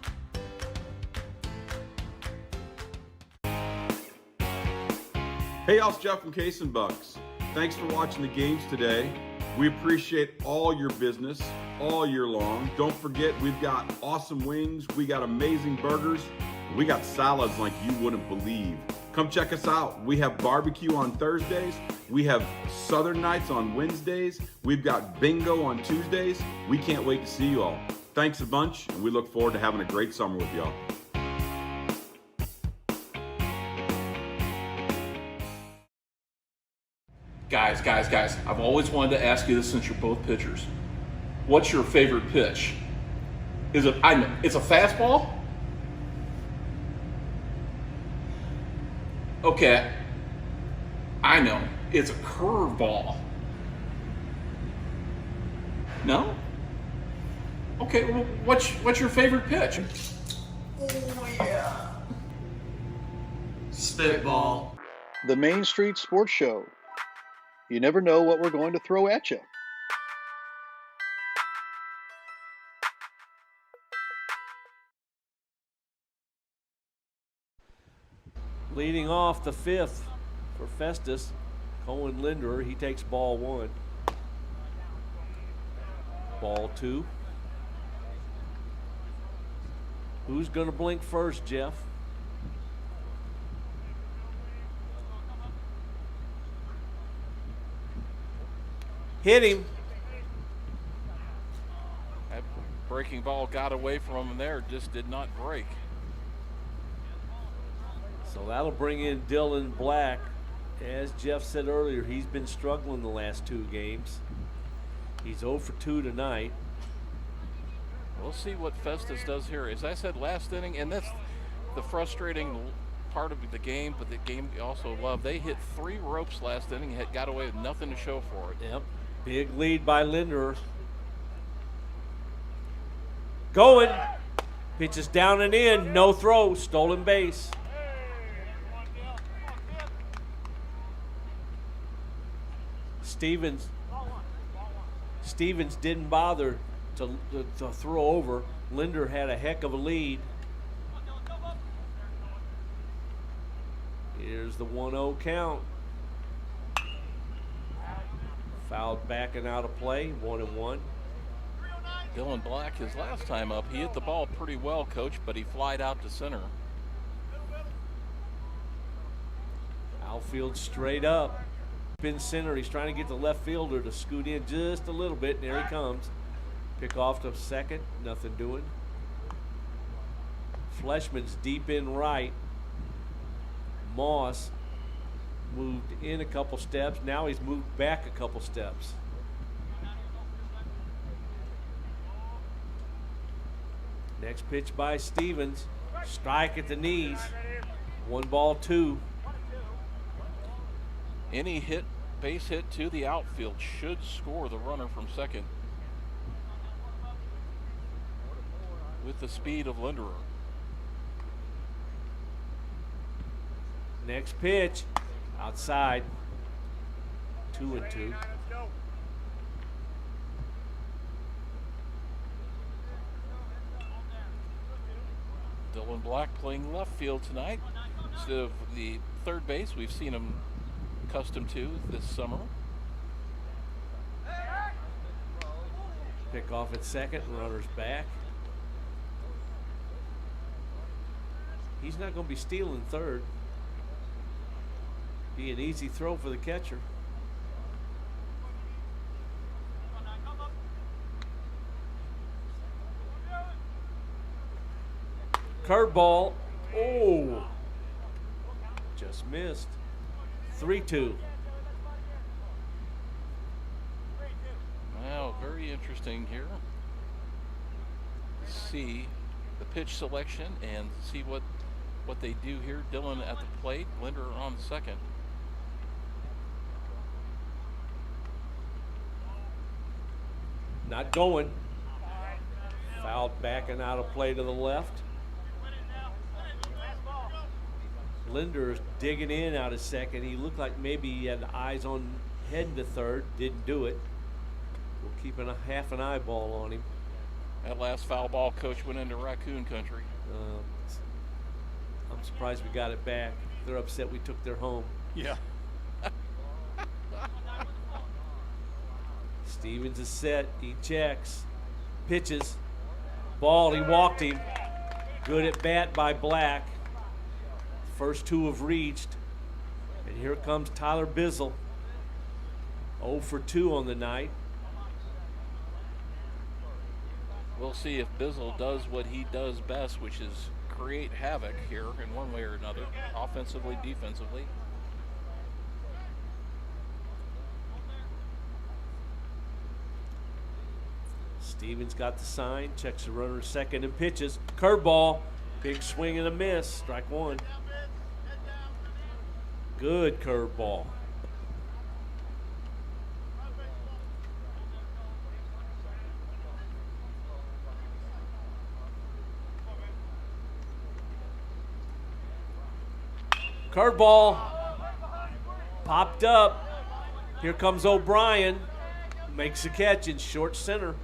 Hey, y'all, it's Jeff from Case and Bucks. Thanks for watching the games today. We appreciate all your business all year long. Don't forget, we've got awesome wings, we got amazing burgers, we got salads like you wouldn't believe. Come check us out. We have barbecue on Thursdays, we have Southern nights on Wednesdays, we've got bingo on Tuesdays. We can't wait to see you all. Thanks a bunch, and we look forward to having a great summer with y'all. Guys, I've always wanted to ask you this since you're both pitchers. What's your favorite pitch? It's a fastball? Okay, I know. It's a curveball. No? Okay, well, what's your favorite pitch? Oh yeah. Spitball. The Main Street Sports Show. You never know what we're going to throw at you. Leading off the fifth for Festus, Cohen Linderer. He takes ball one. Ball two. Who's going to blink first, Jeff? Hit him. That breaking ball got away from him there, just did not break. So that'll bring in Dylan Black. As Jeff said earlier, he's been struggling the last two games. He's 0 for 2 tonight. We'll see what Festus does here. As I said last inning, and that's the frustrating part of the game, but the game we also love. They hit 3 ropes last inning, got away with nothing to show for it. Yep. Big lead by Linderer. Going. Pitches down and in. No throw. Stolen base. Stevens didn't bother to throw over. Linder had a heck of a lead. Here's the 1-0 count. Fouled back and out of play, 1-1. Dylan Black, his last time up, he hit the ball pretty well, Coach, but he flied out to center. Outfield straight up. Spin center, he's trying to get the left fielder to scoot in just a little bit, and there he comes. Pick off to second, nothing doing. Fleshman's deep in right. Moss moved in a couple steps. Now he's moved back a couple steps. Next pitch by Stevens. Strike at the knees. 1-2. Any base hit to the outfield should score the runner from second with the speed of Linderer. Next pitch, outside, 2-2. Dylan Black playing left field tonight instead of the third base we've seen him accustomed to this summer. Pick off at second, runner's back. He's not going to be stealing third. Be an easy throw for the catcher. Curveball. Oh, just missed. 3-2. Wow, very interesting here. See the pitch selection and see what what they do here. Dillon at the plate, Linder on second. Not going. Fouled back and out of play to the left. Linder's digging in out of second. He looked like maybe he had eyes on heading to third. Didn't do it. We're keeping a half an eyeball on him. That last foul ball, Coach, went into raccoon country. I'm surprised we got it back. They're upset we took their home. Yeah. Stevens is set. He checks. Pitches. Ball. He walked him. Good at bat by Black. First two have reached. And here comes Tyler Bizzle. 0 for 2 on the night. We'll see if Bizzle does what he does best, which is create havoc here in one way or another, offensively, defensively. Stevens got the sign, checks the runner second and pitches. Curveball, big swing and a miss, strike one. Good curveball. Curveball popped up. Here comes O'Brien. Makes a catch in short center.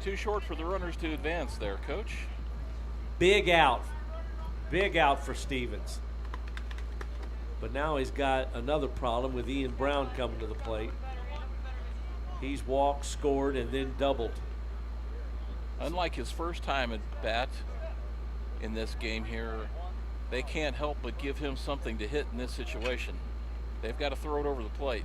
Too short for the runners to advance there, Coach. Big out. Big out for Stevens. But now he's got another problem with Ian Brown coming to the plate. He's walked, scored, and then doubled. Unlike his first time at bat in this game here, they can't help but give him something to hit in this situation. They've got to throw it over the plate.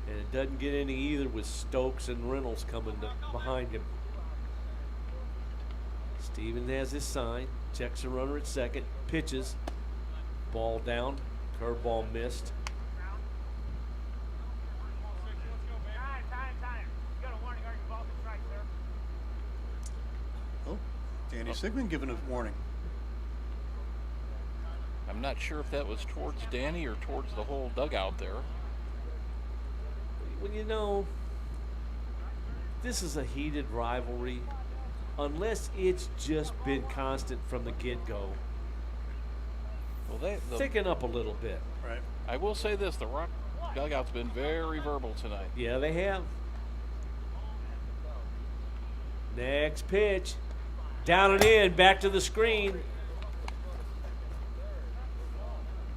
And it doesn't get any either with Stokes and Reynolds coming behind him. Stevens has his sign, checks the runner at second, pitches, ball down, curveball missed. Oh, Danny Sigmund giving a warning. I'm not sure if that was towards Danny or towards the whole dugout there. Well, you know, this is a heated rivalry. Unless it's just been constant from the get-go. Well, thicken up a little bit. Right. I will say this, the Rock dugout's been very verbal tonight. Yeah, they have. Next pitch. Down and in, back to the screen.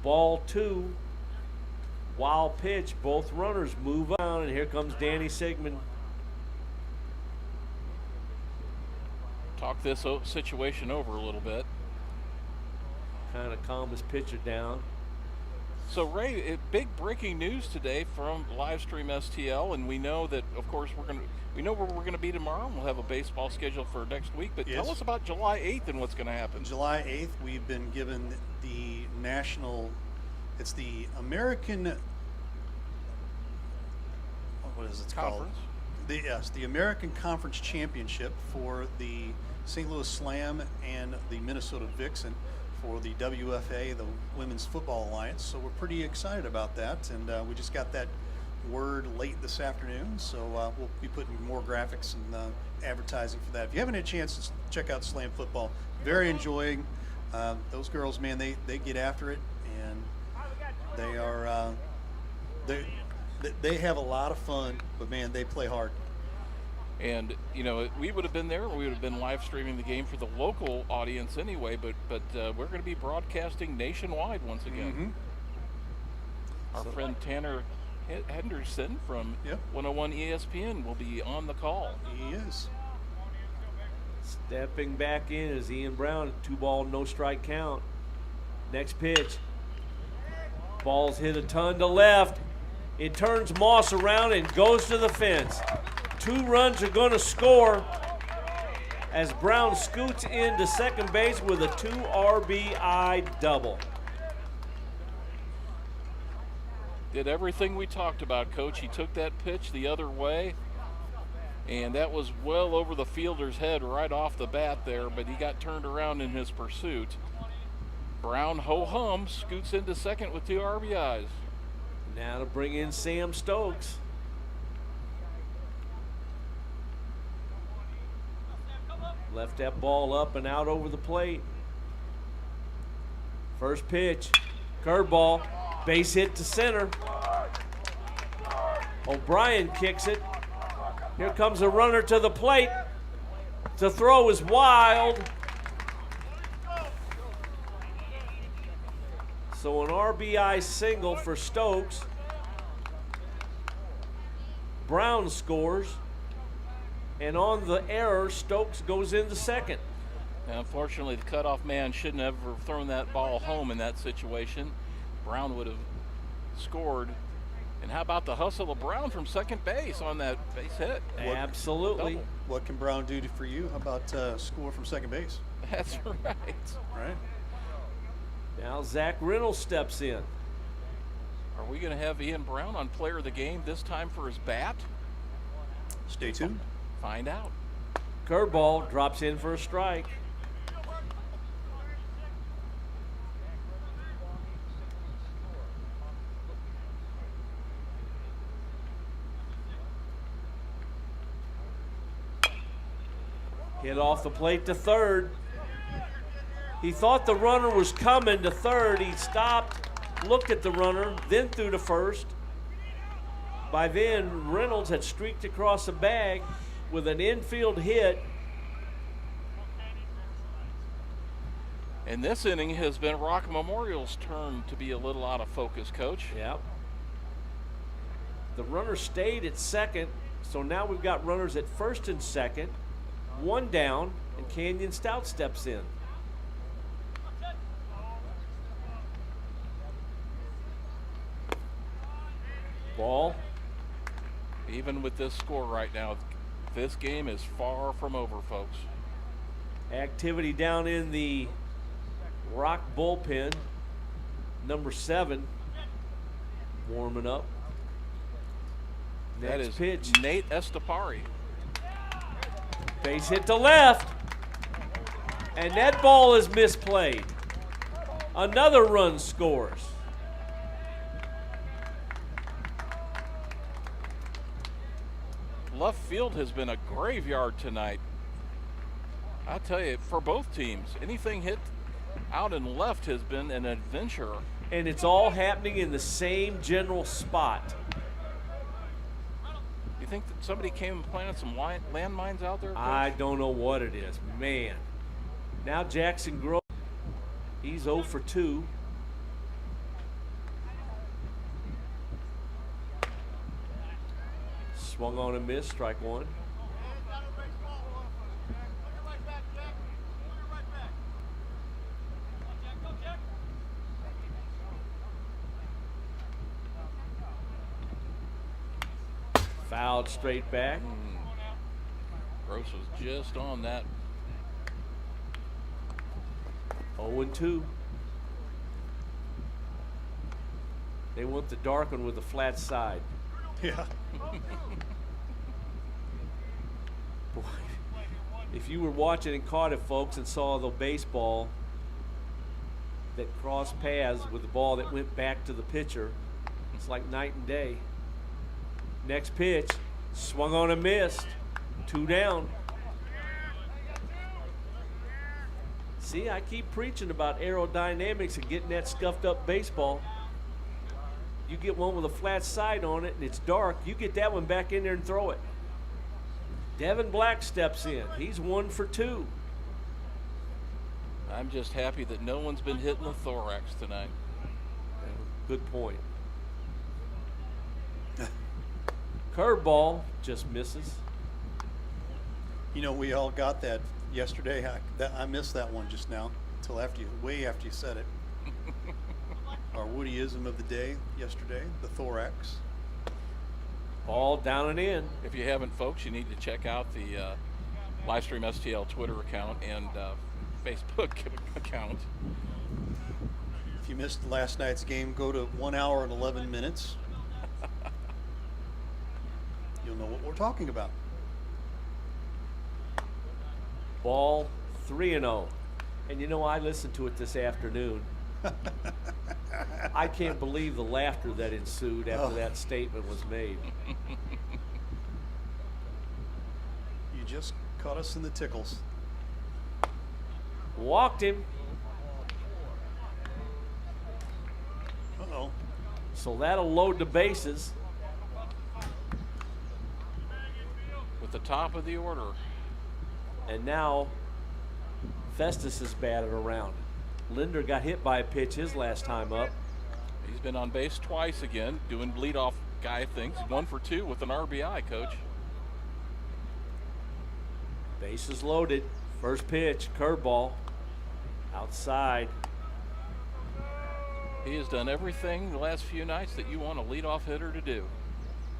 Ball 2. Wild pitch. Both runners move on, and here comes Danny Sigmund. Talk this situation over a little bit. Kind of calm his pitcher down. So Ray, big breaking news today from Livestream STL, and we know that, of course, we know where we're going to be tomorrow, and we'll have a baseball schedule for next week. But yes. Tell us about July 8th and what's going to happen. July 8th, we've been given the national. It's the American. What is it called? The American Conference Championship for the St. Louis Slam and the Minnesota Vixen for the WFA, the Women's Football Alliance. So we're pretty excited about that, and we just got that word late this afternoon. So we'll be putting more graphics and advertising for that. If you haven't had a chance to check out Slam Football, very enjoying. Those girls, man, they get after it, and they are they have a lot of fun, but man, they play hard. And you know, we would have been there. We would have been live streaming the game for the local audience anyway. But we're going to be broadcasting nationwide once again. Our friend Tanner Henderson from 101 ESPN will be on the call. He is. Stepping back in is Ian Brown. 2-ball, no strike count. Next pitch. Ball's hit a ton to left. It turns Moss around and goes to the fence. 2 runs are going to score as Brown scoots into second base with a 2 RBI double. Did everything we talked about, Coach. He took that pitch the other way, And that was well over the fielder's head right off the bat there, but he got turned around in his pursuit. Brown, ho-hum, scoots into second with 2 RBIs. Now to bring in Sam Stokes. Left that ball up and out over the plate. First pitch, curveball, base hit to center. O'Brien kicks it. Here comes a runner to the plate. The throw is wild. So an RBI single for Stokes. Brown scores. And on the error, Stokes goes into second. Now, unfortunately, the cutoff man shouldn't have ever thrown that ball home in that situation. Brown would have scored. And how about the hustle of Brown from second base on that base hit? Absolutely. Double. What can Brown do for you? How about score from second base? That's right. Right. Now Zach Reynolds steps in. Are we going to have Ian Brown on player of the game this time for his bat? Stay tuned. Find out. Curveball drops in for a strike. Hit off the plate to third. He thought the runner was coming to third. He stopped, looked at the runner, then threw to first. By then, Reynolds had streaked across the bag with an infield hit. And this inning has been Rock Memorial's turn to be a little out of focus, Coach. Yep. The runner stayed at second, so now we've got runners at first and second. 1 down, and Canyon Stout steps in. Ball. Even with this score right now, this game is far from over, folks. Activity down in the Rock bullpen. Number 7 warming up. That Next is pitch. Nate Estepari. Base hit to left. And that ball is misplayed. Another run scores. Left field has been a graveyard tonight. I tell you, for both teams, anything hit out and left has been an adventure. And it's all happening in the same general spot. You think that somebody came and planted some landmines out there, Coach? I don't know what it is. Man. Now Jackson Grove, he's 0 for 2. Swung on and missed, strike 1. Fouled straight back. Gross was just on that. 0-2. They want the dark one with the flat side. Yeah. Boy, if you were watching and caught it, folks, and saw the baseball that crossed paths with the ball that went back to the pitcher, it's like night and day. Next pitch, swung on and missed. 2 down. See, I keep preaching about aerodynamics and getting that scuffed up baseball. You get one with a flat side on it and it's dark, you get that one back in there and throw it. Devin Black steps in. He's 1 for 2. I'm just happy that no one's been hitting the thorax tonight. Good point. Curveball just misses. You know, we all got that yesterday. I missed that one just now until way after you said it. Our Woodyism of the day yesterday, the thorax. Ball down and in. If you haven't, folks, you need to check out the Livestream STL Twitter account and Facebook account. If you missed last night's game, go to 1 hour and 11 minutes. You'll know what we're talking about. Ball 3-0. And you know, I listened to it this afternoon. I can't believe the laughter that ensued after that statement was made. You just caught us in the tickles. Walked him. Uh-oh. So that'll load the bases. With the top of the order. And now Festus is batted around. Linder got hit by a pitch his last time up. He's been on base twice again, doing leadoff guy things. 1 for 2 with an RBI, Coach. Bases loaded. First pitch, curveball. Outside. He has done everything the last few nights that you want a leadoff hitter to do.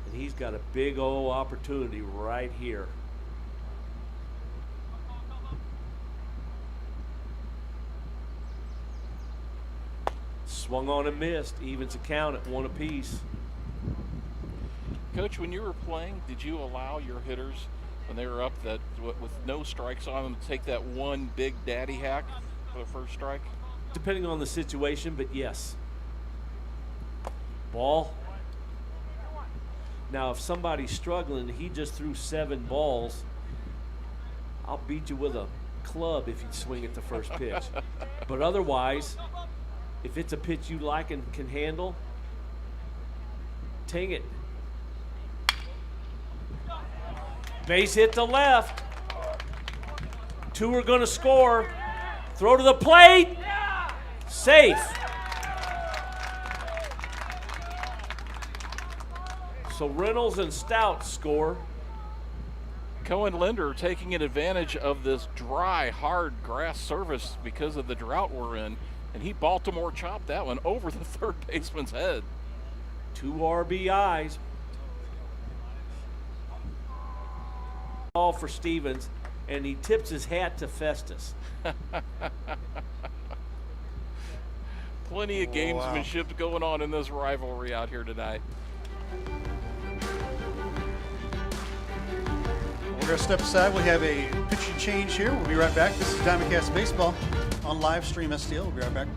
And he's got a big old opportunity right here. Swung on and missed. Evens the count at 1 apiece. Coach, when you were playing, did you allow your hitters, when they were up that with no strikes on them, to take that one big daddy hack for the first strike? Depending on the situation, but yes. Ball. Now, if somebody's struggling, he just threw 7 balls, I'll beat you with a club if you swing at the first pitch. But otherwise, if it's a pitch you like and can handle, ting it. Base hit to left. 2 are going to score. Throw to the plate. Safe. So Reynolds and Stout score. Cohen Linder taking advantage of this dry, hard grass surface because of the drought we're in, and he Baltimore chopped that one over the third baseman's head. 2 RBIs. Ball for Stevens, and he tips his hat to Festus. Plenty of gamesmanship going on in this rivalry out here tonight. We're going to step aside. We have a pitching change here. We'll be right back. This is DIAMONDCAST Baseball on live stream STL. We'll be right back.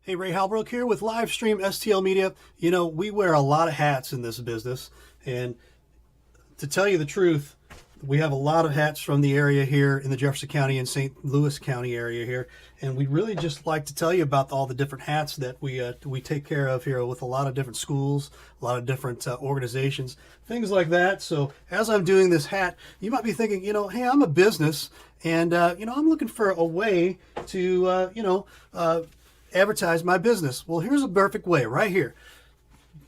Hey, Ray Halbrook here with live stream STL Media. You know, we wear a lot of hats in this business, and to tell you the truth, we have a lot of hats from the area here in the Jefferson County and St. Louis County area here, and we really just like to tell you about all the different hats that we take care of here with a lot of different schools, a lot of different organizations, things like that. So as I'm doing this hat, you might be thinking, you know, hey, I'm a business, and you know, I'm looking for a way to advertise my business. Well, here's a perfect way right here.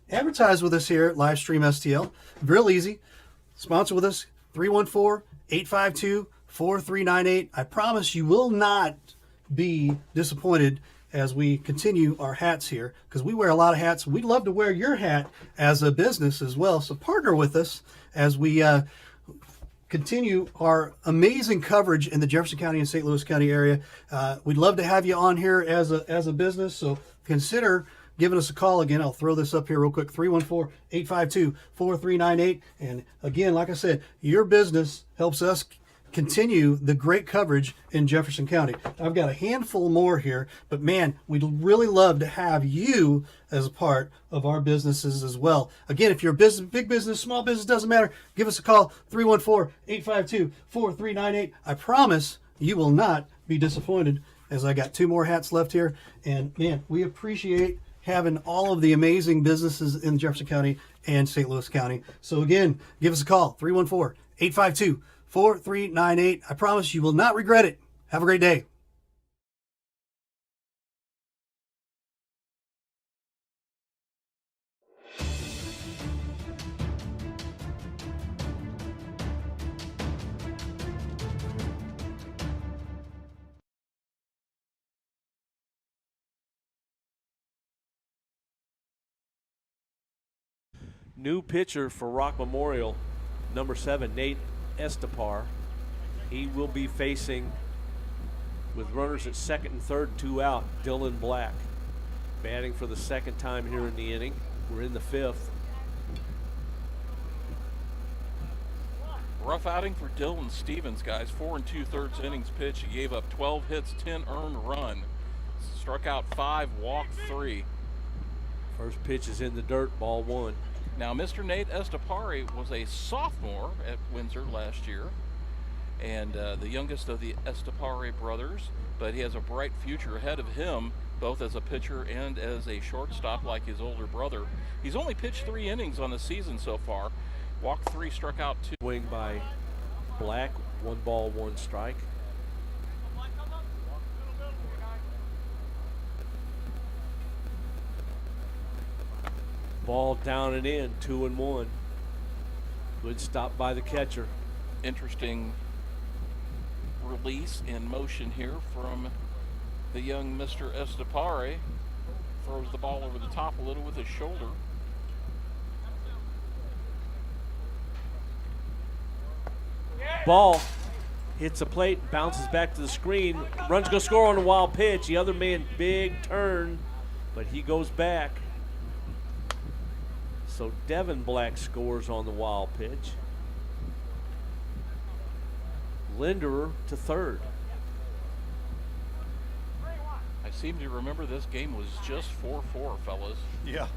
Advertise with us here at Livestream STL. Real easy. Sponsor with us, 314-852-4398. I promise you will not be disappointed as we continue our hats here, because we wear a lot of hats. We'd love to wear your hat as a business as well. So partner with us as we continue our amazing coverage in the Jefferson County and St. Louis County area. We'd love to have you on here as a business, so consider giving us a call. Again, I'll throw this up here real quick, 314-852-4398. And again, like I said, your business helps us continue the great coverage in Jefferson County. I've got a handful more here, but man, we'd really love to have you as a part of our businesses as well. Again, if you're a business, big business, small business, doesn't matter, give us a call, 314-852-4398. I promise you will not be disappointed, as I got 2 more hats left here. And man, we appreciate having all of the amazing businesses in Jefferson County and St. Louis County. So again, give us a call, 314-852-4398. I promise you will not regret it. Have a great day. New pitcher for Rock Memorial, number 7, Nate Estepar. He will be facing, with runners at second and third, 2 out, Dylan Black. Batting for the second time here in the inning. We're in the 5th. Rough outing for Dylan Stevens, guys. 4 2/3 innings pitched. He gave up 12 hits, 10 earned run. Struck out 5, walked 3. First pitch is in the dirt, ball 1. Now, Mr. Nate Estepari was a sophomore at Windsor last year, and the youngest of the Estepari brothers, but he has a bright future ahead of him, both as a pitcher and as a shortstop like his older brother. He's only pitched 3 innings on the season so far. Walked 3, struck out 2. Swing by Black, 1 ball, 1 strike. Ball down and in, 2-1. Good stop by the catcher. Interesting release in motion here from the young Mr. Estepari. Throws the ball over the top a little with his shoulder. Ball hits the plate, bounces back to the screen. Run's gonna score on a wild pitch. The other man, big turn, but he goes back. So Devin Black scores on the wild pitch. Linderer to third. I seem to remember this game was just 4-4, fellas. Yeah.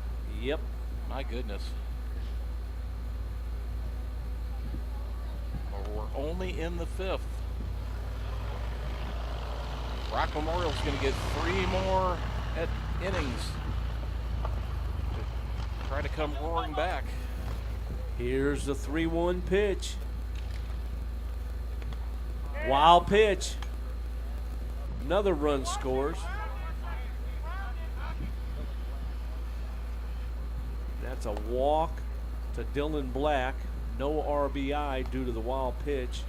Yep. My goodness. We're only in the 5th. Rock Memorial's going to get 3 more innings to try to come roaring back. Here's the 3-1 pitch. Wild pitch. Another run scores. That's a walk to Dylan Black. No RBI due to the wild pitch.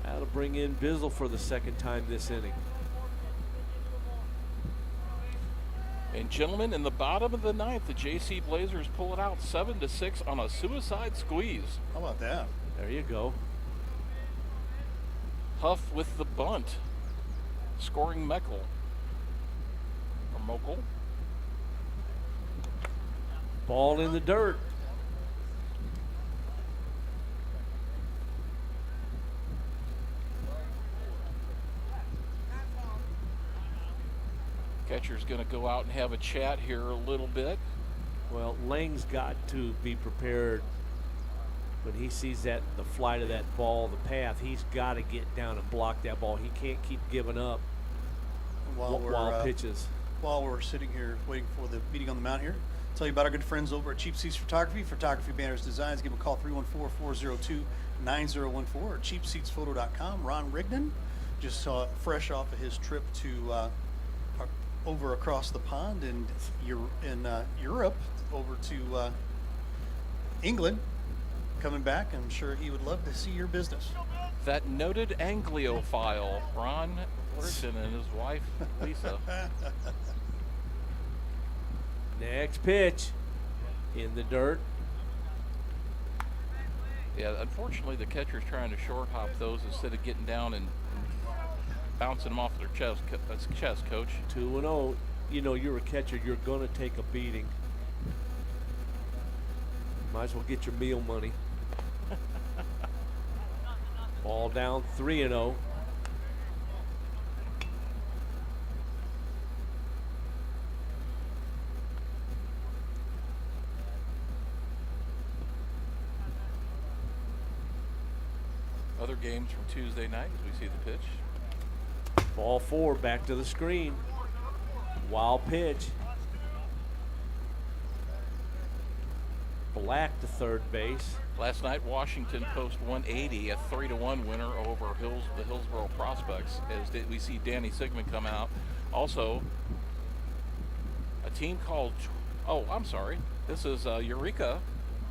That'll bring in Bizzle for the second time this inning. And gentlemen, in the bottom of the 9th, the JC Blazers pull it out 7-6 on a suicide squeeze. How about that? There you go. Huff with the bunt, scoring Mokel. Ball in the dirt. Catcher's going to go out and have a chat here a little bit. Well, Lang's got to be prepared when he sees that the flight of that ball, the path. He's got to get down and block that ball. He can't keep giving up wild pitches. While we're sitting here waiting for the meeting on the mount here, tell you about our good friends over at Cheap Seats Photography, banners, designs. Give them a call, 314-402-9014 or cheapseatsphoto.com. Ron Rigdon just saw fresh off of his trip to over across the pond in Europe, over to England, coming back. I'm sure he would love to see your business. That noted Angliophile, Ron Rigdon, and his wife, Lisa. Next pitch in the dirt. Yeah, unfortunately, the catcher's trying to short hop those instead of getting down and bouncing them off their chest. That's chest, coach. 2-0. You know, you're a catcher. You're going to take a beating. Might as well get your meal money. Ball down, 3-0. Other games from Tuesday night as we see the pitch. Ball 4, back to the screen. Wild pitch. Black to third base. Last night, Washington post 180, a 3-1 winner over the Hillsborough Prospects, as we see Danny Sigmund come out. Also, a team called, this is Eureka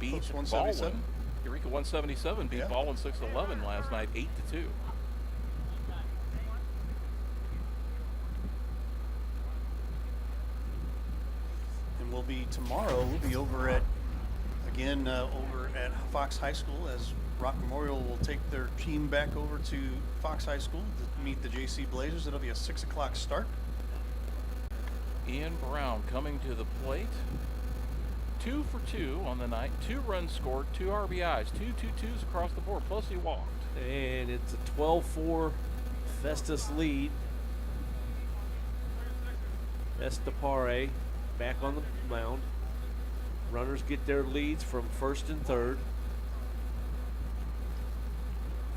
beat Post 177. Baldwin. Eureka 177 beat Baldwin 6-11 last night, 8-2. And tomorrow we'll be over at Fox High School, as Rock Memorial will take their team back over to Fox High School to meet the JC Blazers. It'll be a 6 o'clock start. Ian Brown coming to the plate. 2 for 2 on the night, 2 runs scored, 2 RBIs, 2 across the board, plus he walked. And it's a 12-4 Festus lead. Estepare back on the mound. Runners get their leads from first and third.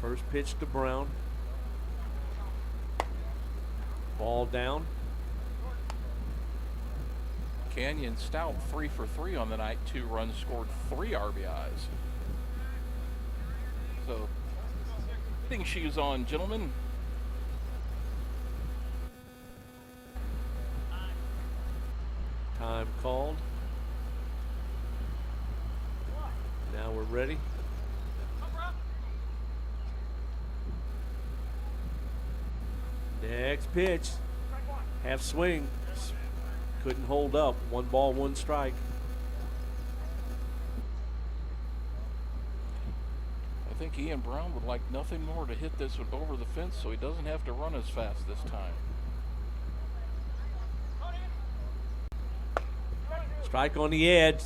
First pitch to Brown. Ball down. Canyon Stout 3 for 3 on the night, 2 runs scored, 3 RBIs. So, hitting shoes on, gentlemen. Time called. Now we're ready. Next pitch. Half swing. Couldn't hold up. 1 ball, 1 strike. I think Ian Brown would like nothing more to hit this one over the fence so he doesn't have to run as fast this time. Strike on the edge.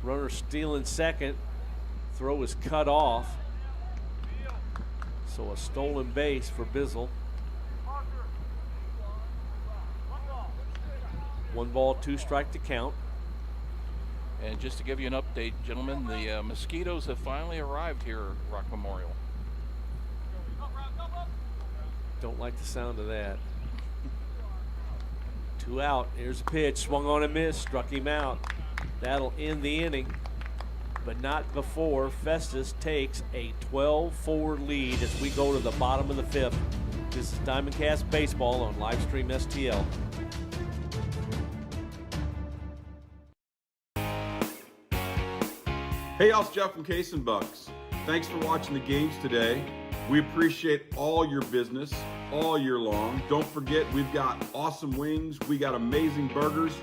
Runner stealing second. Throw is cut off. So a stolen base for Bizzle. 1 ball, 2 strike to count. And just to give you an update, gentlemen, the mosquitoes have finally arrived here at Rock Memorial. Don't like the sound of that. 2 out. Here's a pitch. Swung on and missed. Struck him out. That'll end the inning. But not before Festus takes a 12-4 lead as we go to the bottom of the 5th. This is DIAMONDCAST Baseball on Livestream STL. Hey, y'all, it's Jeff from Case and Bucks. Thanks for watching the games today. We appreciate all your business all year long. Don't forget, we've got awesome wings, we got amazing burgers,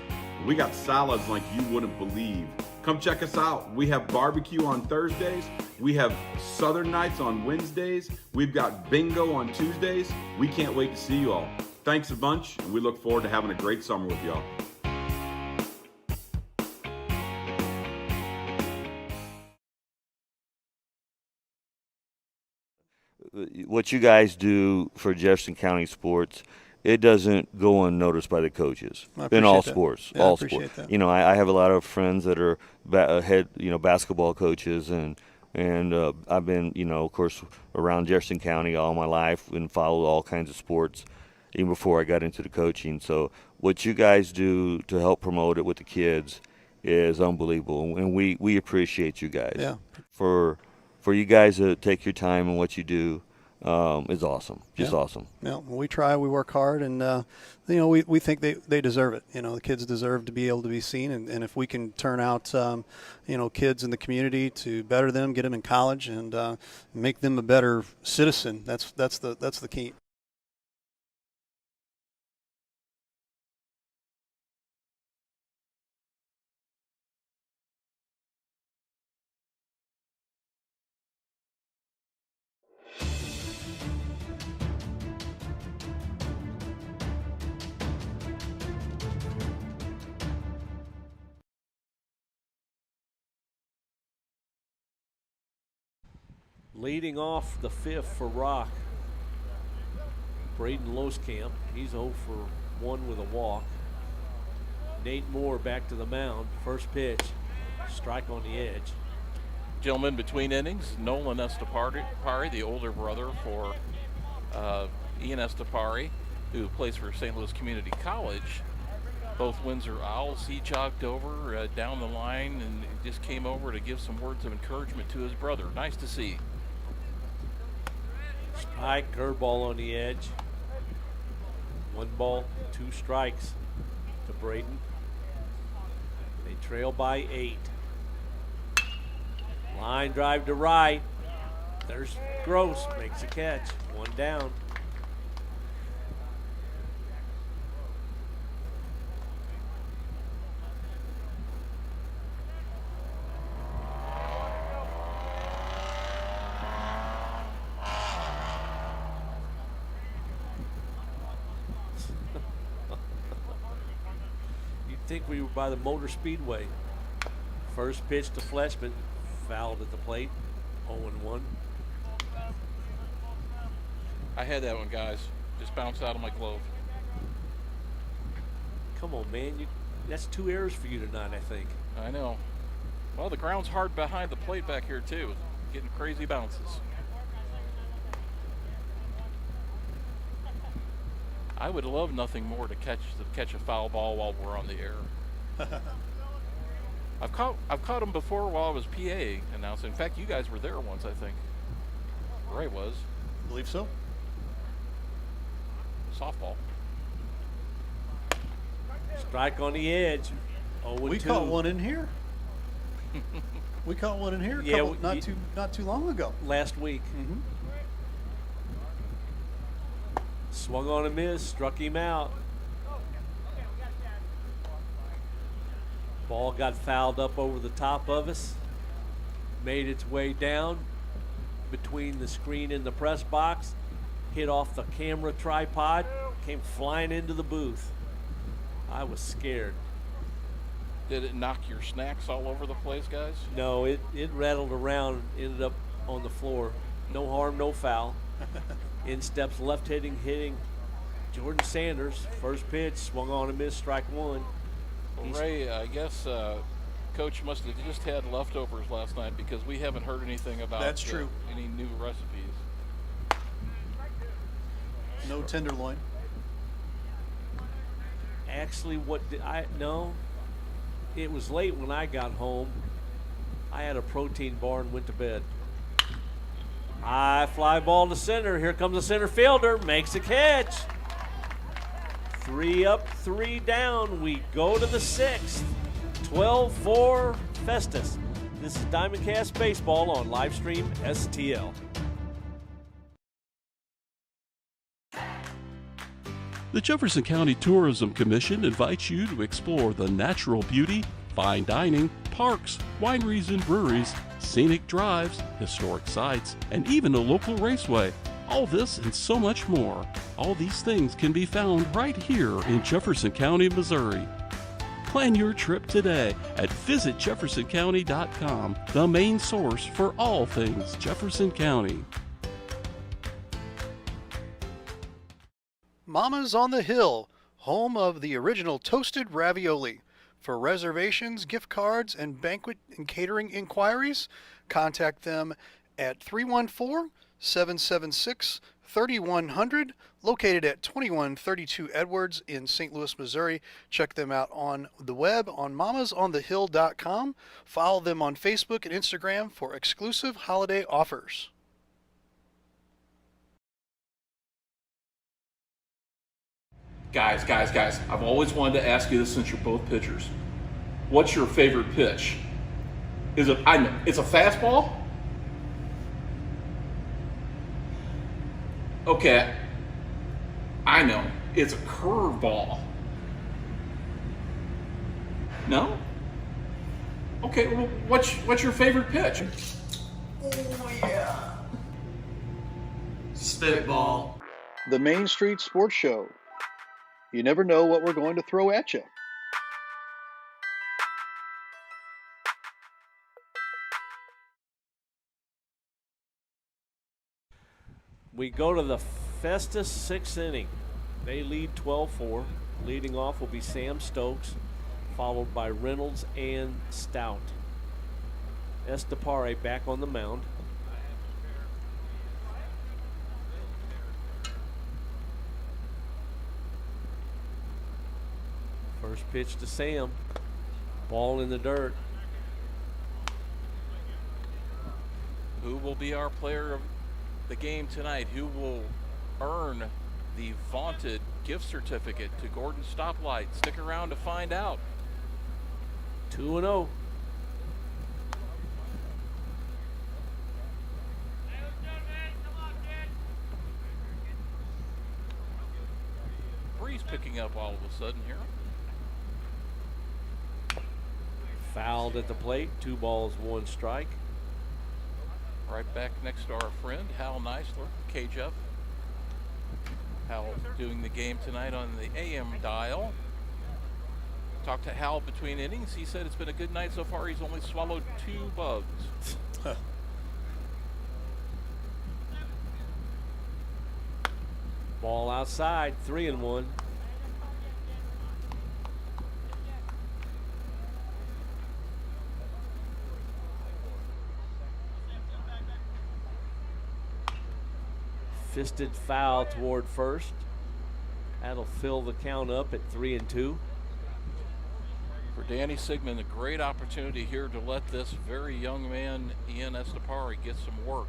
we got salads like you wouldn't believe. Come check us out. We have barbecue on Thursdays, we have Southern nights on Wednesdays, we've got bingo on Tuesdays. We can't wait to see you all. Thanks a bunch, and we look forward to having a great summer with y'all. What you guys do for Jefferson County sports, it doesn't go unnoticed by the coaches in all sports. Yeah, all I appreciate sports. that. You know, I have a lot of friends that are basketball coaches, and I've been, of course, around Jefferson County all my life and followed all kinds of sports, even before I got into the coaching. So what you guys do to help promote it with the kids is unbelievable, and we appreciate you guys. Yeah. For you guys to take your time and what you do is awesome. Just Yeah. awesome. Yeah, we try, we work hard, and we think they deserve it. The kids deserve to be able to be seen, and if we can turn out kids in the community to better them, get them in college, and make them a better citizen, that's the key. Leading off the 5th for Rock, Braden Loskamp. He's 0 for 1 with a walk. Nate Moore back to the mound. First pitch, strike on the edge. Gentlemen, between innings, Nolan Estepare, the older brother for Ian Estepare, who plays for St. Louis Community College. Both Windsor Owls. He jogged over down the line and just came over to give some words of encouragement to his brother. Nice to see. Strike, curveball on the edge. 1 ball, 2 strikes to Braden. They trail by 8. Line drive to right. There's Gross, makes a catch. 1 down. You'd think we were by the Motor Speedway. First pitch to Fleshman, fouled at the plate, 0-1. I had that one, guys. Just bounced out of my glove. Come on, man. That's 2 errors for you tonight, I think. I know. Well, the ground's hard behind the plate back here, too. Getting crazy bounces. I would love nothing more to catch a foul ball while we're on the air. I've caught them before while I was PA announcing. In fact, you guys were there once, I think. Ray was. I believe so. Softball. Strike on the edge. 0-2. We caught one in here. We caught one in here. Yeah, not too long ago. Last week. Mm-hmm. Swung on a miss, struck him out. Ball got fouled up over the top of us. Made its way down between the screen and the press box. Hit off the camera tripod. Came flying into the booth. I was scared. Did it knock your snacks all over the place, guys? No, it rattled around, ended up on the floor. No harm, no foul. In steps left hitting Jordan Sanders. First pitch, swung on a miss, strike one. Well, Ray, I guess Coach must have just had leftovers last night because we haven't heard anything about That's true. Any new recipes. No tenderloin. Actually, no. It was late when I got home. I had a protein bar and went to bed. High fly ball to center. Here comes the center fielder. Makes a catch. 3 up, 3 down. We go to the 6th. 12-4 Festus. This is DIAMONDCAST Baseball on Livestream STL. The Jefferson County Tourism Commission invites you to explore the natural beauty, fine dining, parks, wineries and breweries, scenic drives, historic sites, and even a local raceway. All this and so much more. All these things can be found right here in Jefferson County, Missouri. Plan your trip today at visitjeffersoncounty.com, the main source for all things Jefferson County. Mama's on the Hill, home of the original toasted ravioli. For reservations, gift cards, and banquet and catering inquiries, contact them at 314-776-3100, located at 2132 Edwards in St. Louis, Missouri. Check them out on the web on mamasonthehill.com. Follow them on Facebook and Instagram for exclusive holiday offers. Guys, I've always wanted to ask you this since you're both pitchers. What's your favorite pitch? It's a fastball? Okay, I know. It's a curveball. No? Okay, well, what's your favorite pitch? Oh yeah. Spitball. The Main Street Sports Show. You never know what we're going to throw at you. We go to the Festus 6th inning. They lead 12-4. Leading off will be Sam Stokes, followed by Reynolds and Stout. Estepare back on the mound. First pitch to Sam. Ball in the dirt. Who will be our player of the game tonight? Who will earn the vaunted gift certificate to Gordon Stoplight? Stick around to find out. 2-0. Breeze picking up all of a sudden here. Fouled at the plate. 2 balls, 1 strike. Right back next to our friend Hal Neisler, KJF. Hal doing the game tonight on the AM dial. Talked to Hal between innings. He said it's been a good night so far. He's only swallowed 2 bugs. Ball outside, 3-1. Fisted foul toward first. That'll fill the count up at 3-2. For Danny Sigmund, a great opportunity here to let this very young man, Ian Estepari, get some work.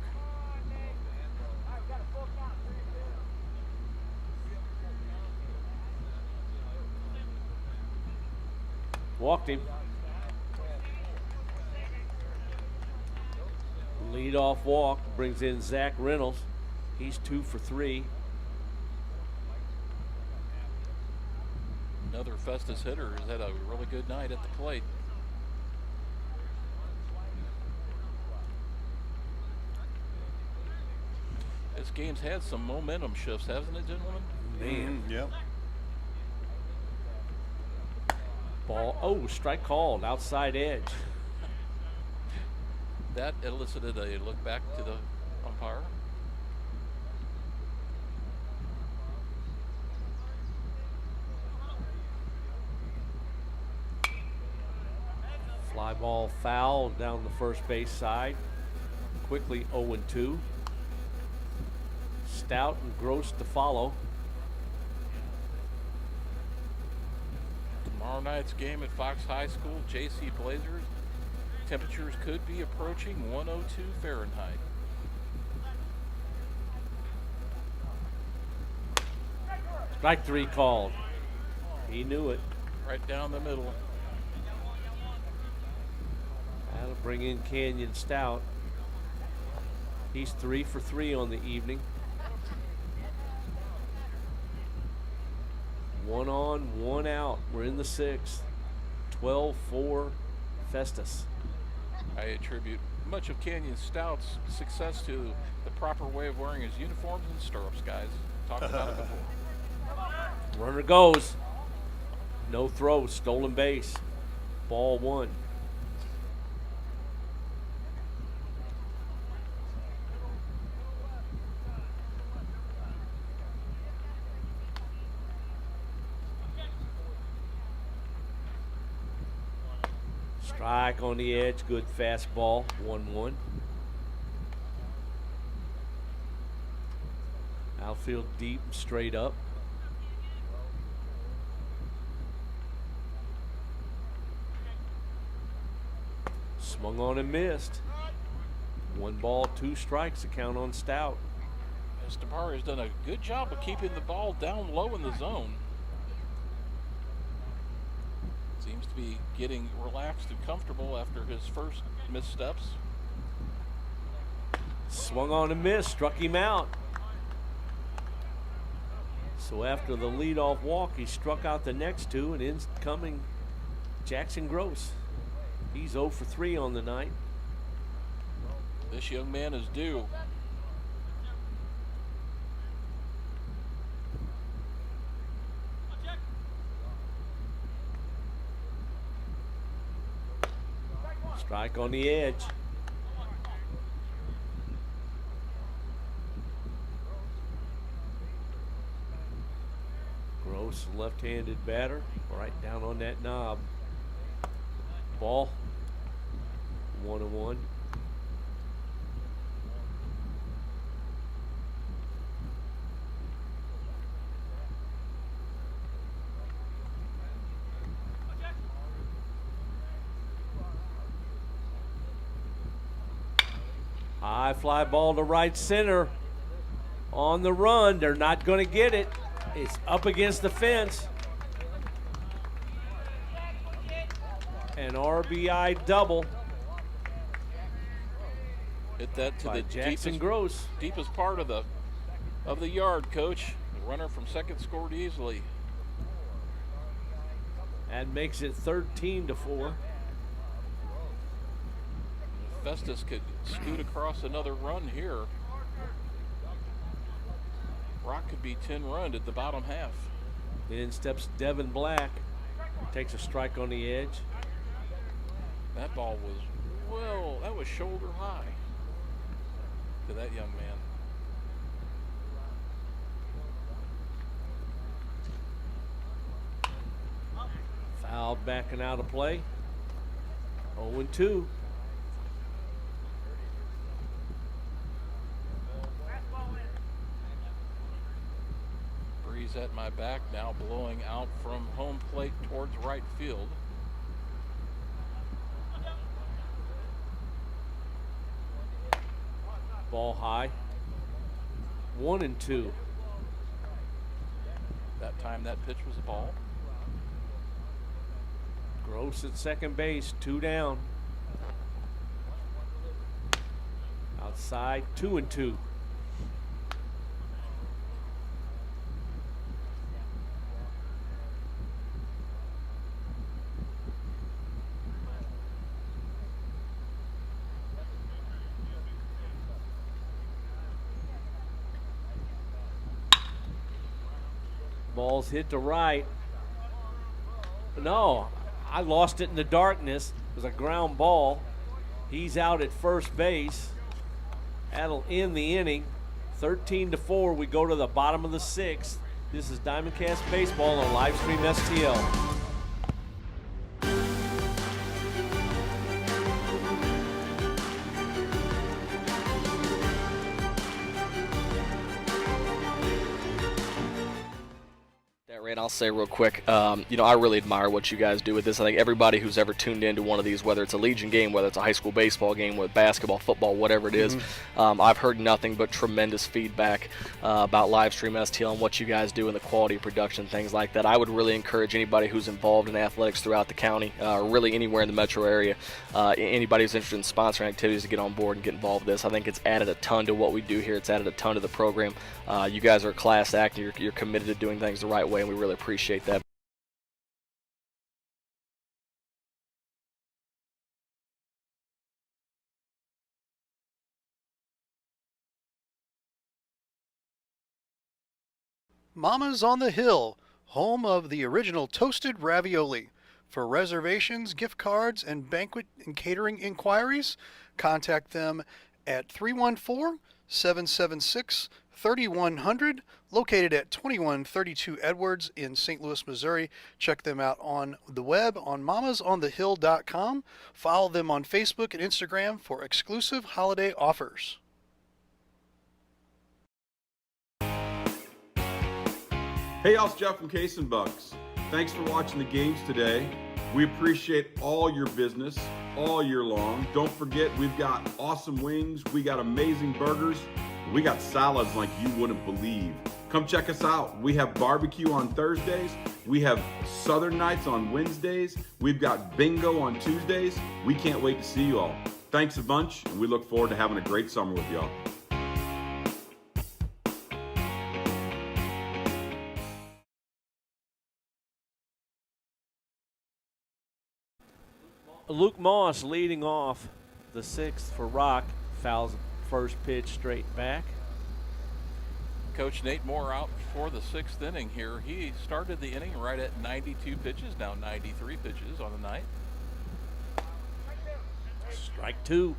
Walked him. Lead-off walk brings in Zach Reynolds. He's 2 for 3. Another Festus hitter has had a really good night at the plate. This game's had some momentum shifts, hasn't it, gentlemen? Man. Yep. Ball. Oh, strike called. Outside edge. That elicited a look back to the umpire. Fly ball foul down the first base side. Quickly 0-2. Stout and Gross to follow. Tomorrow night's game at Fox High School, JC Blazers. Temperatures could be approaching 102 Fahrenheit. Strike 3 called. He knew it. Right down the middle. That'll bring in Canyon Stout. He's 3 for 3 on the evening. 1 on, 1 out. We're in the 6th. 12-4 Festus. I attribute much of Canyon Stout's success to the proper way of wearing his uniforms and stirrups, guys. Talked about it before. Runner goes. No throw, stolen base. Ball 1. Strike on the edge, good fastball, 1-1. Outfield deep and straight up. Swung on and missed. 1 ball, 2 strikes, the count on Stout. Estepari has done a good job of keeping the ball down low in the zone. Seems to be getting relaxed and comfortable after his first missteps. Swung on and missed, struck him out. So after the leadoff walk, he struck out the next 2, and incoming Jackson Gross. He's 0 for 3 on the night. This young man is due. Strike on the edge. Gross, left-handed batter, right down on that knob. Ball. 1-1. High fly ball to right center. On the run, they're not going to get it. It's up against the fence. An RBI double. Hit that to by the Jackson Gross. deepest part of the yard, Coach. The runner from second scored easily. That makes it 13-4. Festus could scoot across another run here. Rock could be 10 run at the bottom half. In steps Devin Black. Takes a strike on the edge. That ball was, well, that was shoulder high to that young man. Fouled backing out of play. 0-2. Breeze at my back now, blowing out from home plate towards right field. Ball high. 1-2. That time that pitch was a ball. Gross at second base, 2 down. Outside, 2-2. Ball's hit to right. No, I lost it in the darkness. It was a ground ball. He's out at first base. That'll end the inning. 13-4. We go to the bottom of the 6th. This is DIAMONDCAST Baseball on Livestream STL. And I'll say real quick, I really admire what you guys do with this. I think everybody who's ever tuned into one of these, whether it's a Legion game, whether it's a high school baseball game, with basketball, football, whatever it is, I've heard nothing but tremendous feedback about Livestream STL and what you guys do and the quality of production, things like that. I would really encourage anybody who's involved in athletics throughout the county, really anywhere in the metro area, anybody who's interested in sponsoring activities to get on board and get involved with this. I think it's added a ton to what we do here. It's added a ton to the program. You guys are a class act, and you're committed to doing things the right way, and we really appreciate that. Mama's on the Hill, home of the original toasted ravioli. For reservations, gift cards, and banquet and catering inquiries, contact them at 314-776-3100, located at 2132 Edwards in St. Louis, Missouri. Check them out on the web on mamasonthehill.com. Follow them on Facebook and Instagram for exclusive holiday offers. Hey, y'all, it's Jeff from Case and Bucks. Thanks for watching the games today. We appreciate all your business all year long. Don't forget, we've got awesome wings, we got amazing burgers, we got salads like you wouldn't believe. Come check us out. We have barbecue on Thursdays, we have Southern nights on Wednesdays, we've got bingo on Tuesdays. We can't wait to see you all. Thanks a bunch, and we look forward to having a great summer with y'all. Luke Moss leading off the 6th for Rock. Fouls first pitch straight back. Coach Nate Moore out for the 6th inning here. He started the inning right at 92 pitches, now 93 pitches on the night. Strike 2.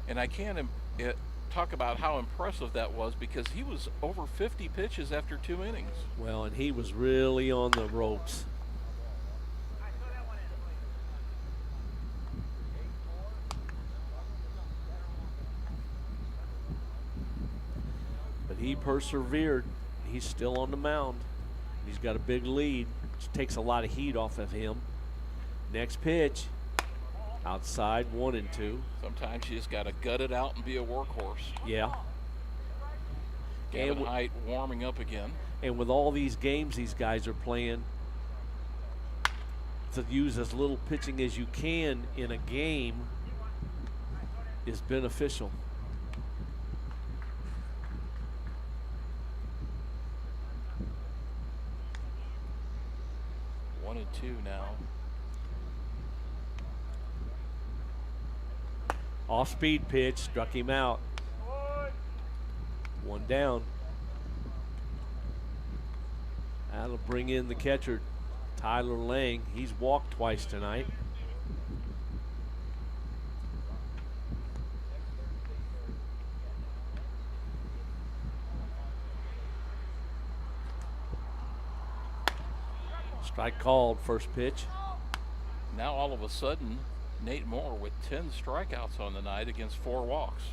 And I can't talk about how impressive that was, because he was over 50 pitches after 2 innings. Well, and he was really on the ropes. But he persevered. He's still on the mound. He's got a big lead, which takes a lot of heat off of him. Next pitch, outside, 1-2. Sometimes you just got to gut it out and be a workhorse. Yeah. Gavin Height warming up again. And with all these games these guys are playing, to use as little pitching as you can in a game is beneficial. One and two now. Off-speed pitch, struck him out. 1 down. That'll bring in the catcher, Tyler Lang. He's walked twice tonight. Strike called, first pitch. Now all of a sudden, Nate Moore with 10 strikeouts on the night against 4 walks.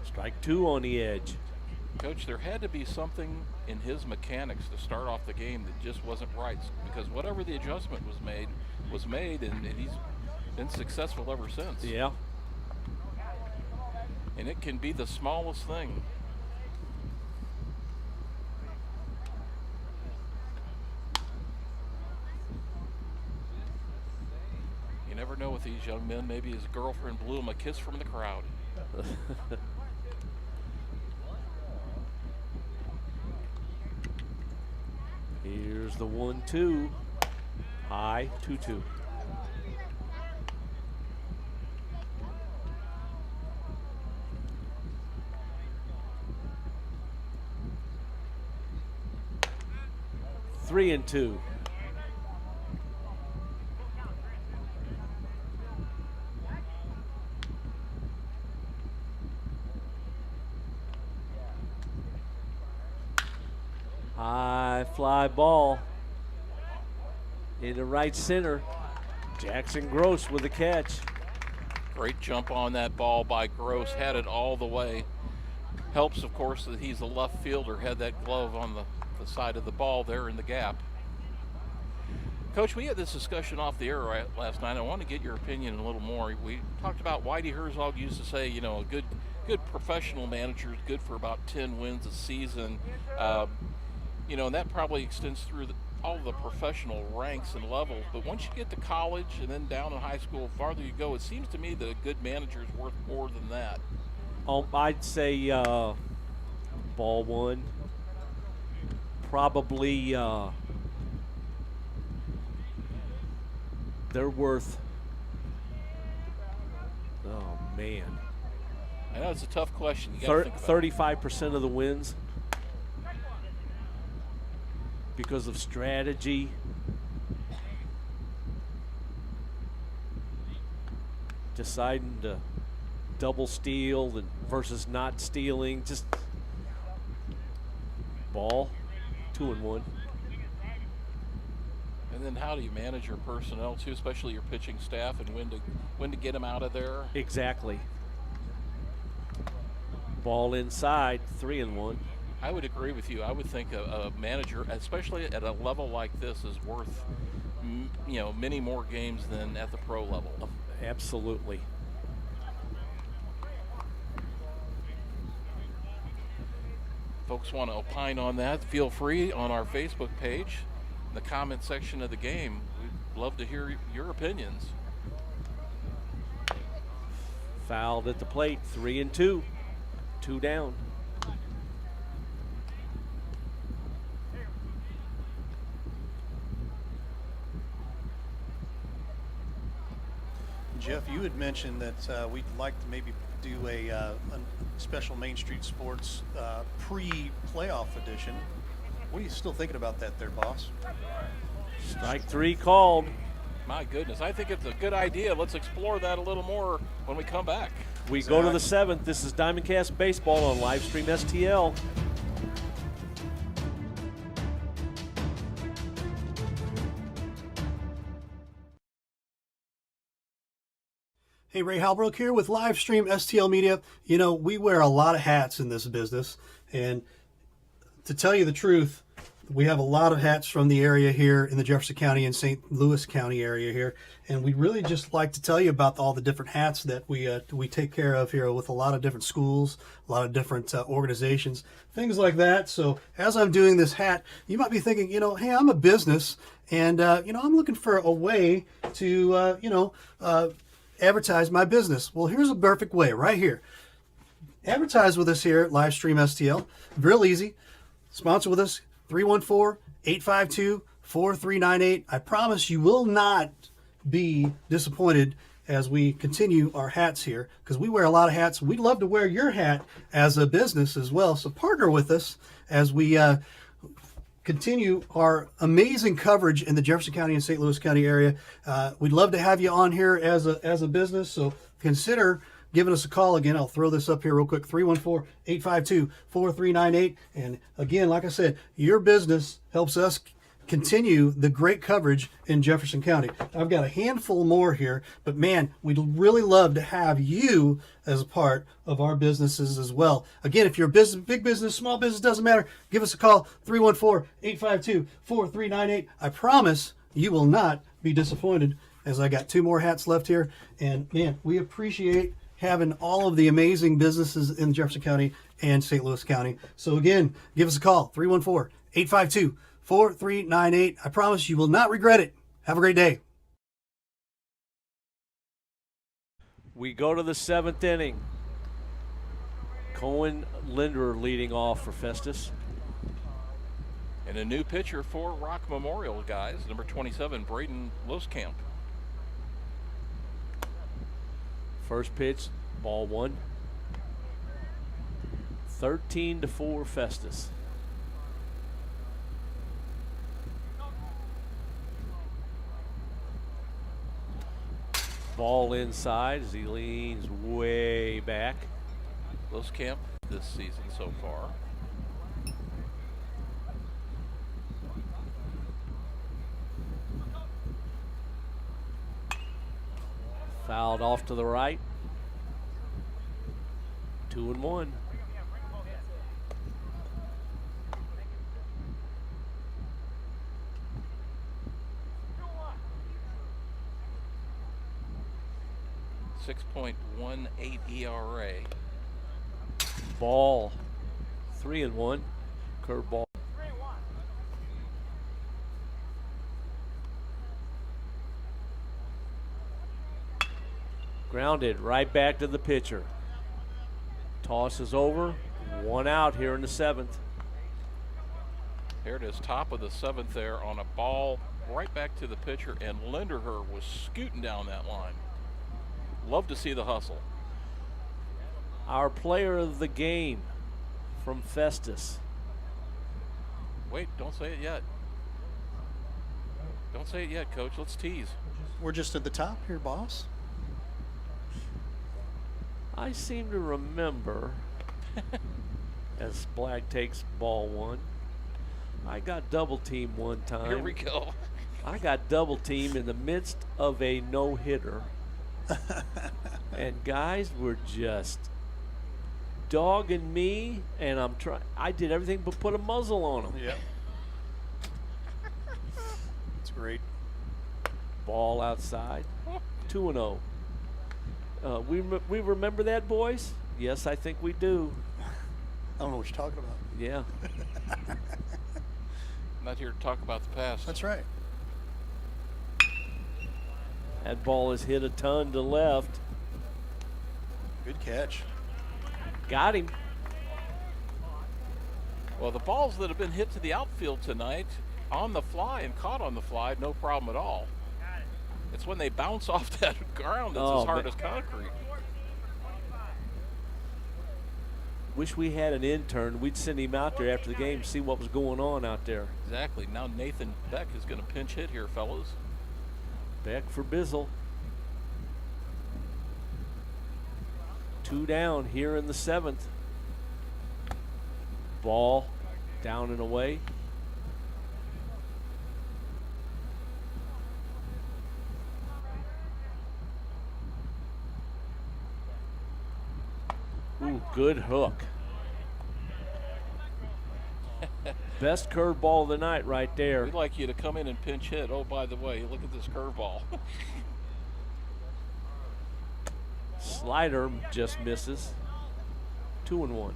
Strike 2 on the edge. Coach, there had to be something in his mechanics to start off the game that just wasn't right, because whatever the adjustment was made, and he's been successful ever since. Yeah. And it can be the smallest thing. You never know with these young men. Maybe his girlfriend blew him a kiss from the crowd. Here's the 1-2. High, 2-2. Three and 2. High fly ball into right center. Jackson Gross with a catch. Great jump on that ball by Gross. Had it all the way. Helps, of course, that he's a left fielder. Had that glove on the side of the ball there in the gap. Coach, we had this discussion off the air last night. I want to get your opinion a little more. We talked about Whitey Herzog used to say, a good professional manager is good for about 10 wins a season. And that probably extends through all the professional ranks and levels. But once you get to college and then down in high school, farther you go, it seems to me that a good manager is worth more than that. I'd say ball one. Probably they're worth, oh man. I know it's a tough question. You gotta think about 35% of the wins because of strategy. Deciding to double steal versus not stealing. Just ball, 2-1. And then how do you manage your personnel too, especially your pitching staff, and when to get them out of there? Exactly. Ball inside, 3-1. I would agree with you. I would think a manager, especially at a level like this, is worth many more games than at the pro level. Absolutely. Folks want to opine on that, feel free on our Facebook page, in the comment section of the game. We'd love to hear your opinions. Fouled at the plate, 3-2. 2 down. Jeff, you had mentioned that we'd like to maybe do a special Main Street Sports pre-playoff edition. What are you still thinking about that there, boss? Strike 3 called. My goodness, I think it's a good idea. Let's explore that a little more when we come back. We go to the 7th. This is DIAMONDCAST Baseball on Livestream STL. Hey, Ray Halbrook here with Livestream STL Media. We wear a lot of hats in this business, and to tell you the truth, we have a lot of hats from the area here in the Jefferson County and St. Louis County area here, and we'd really just like to tell you about all the different hats that we take care of here with a lot of different schools, a lot of different organizations, things like that. So as I'm doing this hat, you might be thinking, hey, I'm a business, and I'm looking for a way to advertise my business. Well, here's a perfect way right here. Advertise with us here at Livestream STL. Real easy. Sponsor with us, 314-852-4398. I promise you will not be disappointed as we continue our hats here, because we wear a lot of hats. We'd love to wear your hat as a business as well. So partner with us as we continue our amazing coverage in the Jefferson County and St. Louis County area. We'd love to have you on here as a business. So consider giving us a call. Again, I'll throw this up here real quick, 314-852-4398. And again, like I said, your business helps us continue the great coverage in Jefferson County. I've got a handful more here, but man, we'd really love to have you as a part of our businesses as well. Again, if you're a business, big business, small business, doesn't matter, give us a call, 314-852-4398. I promise you will not be disappointed, as I got 2 more hats left here. And man, we appreciate having all of the amazing businesses in Jefferson County and St. Louis County. So again, give us a call, 314-852-4398. I promise you will not regret it. Have a great day. We go to the 7th inning. Cohen Linder leading off for Festus. And a new pitcher for Rock Memorial, guys, number 27, Braden Loskamp. First pitch, ball 1. 13-4 Festus. Ball inside as he leans way back. Loskamp this season so far. Fouled off to the right. 2-1. .18 ERA. Ball 3-1. Curveball. Grounded right back to the pitcher. Tosses over. 1 out here in the 7th. There it is, top of the 7th there on a ball right back to the pitcher, and Linderher was scooting down that line. Love to see the hustle. Our player of the game from Festus. Wait, don't say it yet. Don't say it yet, Coach. Let's tease. We're just at the top here, boss. I seem to remember, as Black takes ball 1, I got double teamed one time. Here we go. I got double teamed in the midst of a no-hitter. And guys were just dogging me, and I did everything but put a muzzle on them. Yep. It's great. Ball outside. 2-0. We remember that, boys? Yes, I think we do. I don't know what you're talking about. Yeah. I'm not here to talk about the past. That's right. That ball is hit a ton to left. Good catch. Got him. Well, the balls that have been hit to the outfield tonight on the fly and caught on the fly, no problem at all. It's when they bounce off that ground that's as hard as concrete. Wish we had an intern. We'd send him out there after the game to see what was going on out there. Exactly. Now Nathan Beck is going to pinch hit here, fellas. Beck for Bizzle. 2 down here in the 7th. Ball down and away. Ooh, good hook. Best curveball of the night right there. We'd like you to come in and pinch hit. Oh, by the way, look at this curveball. Slider just misses. 2-1.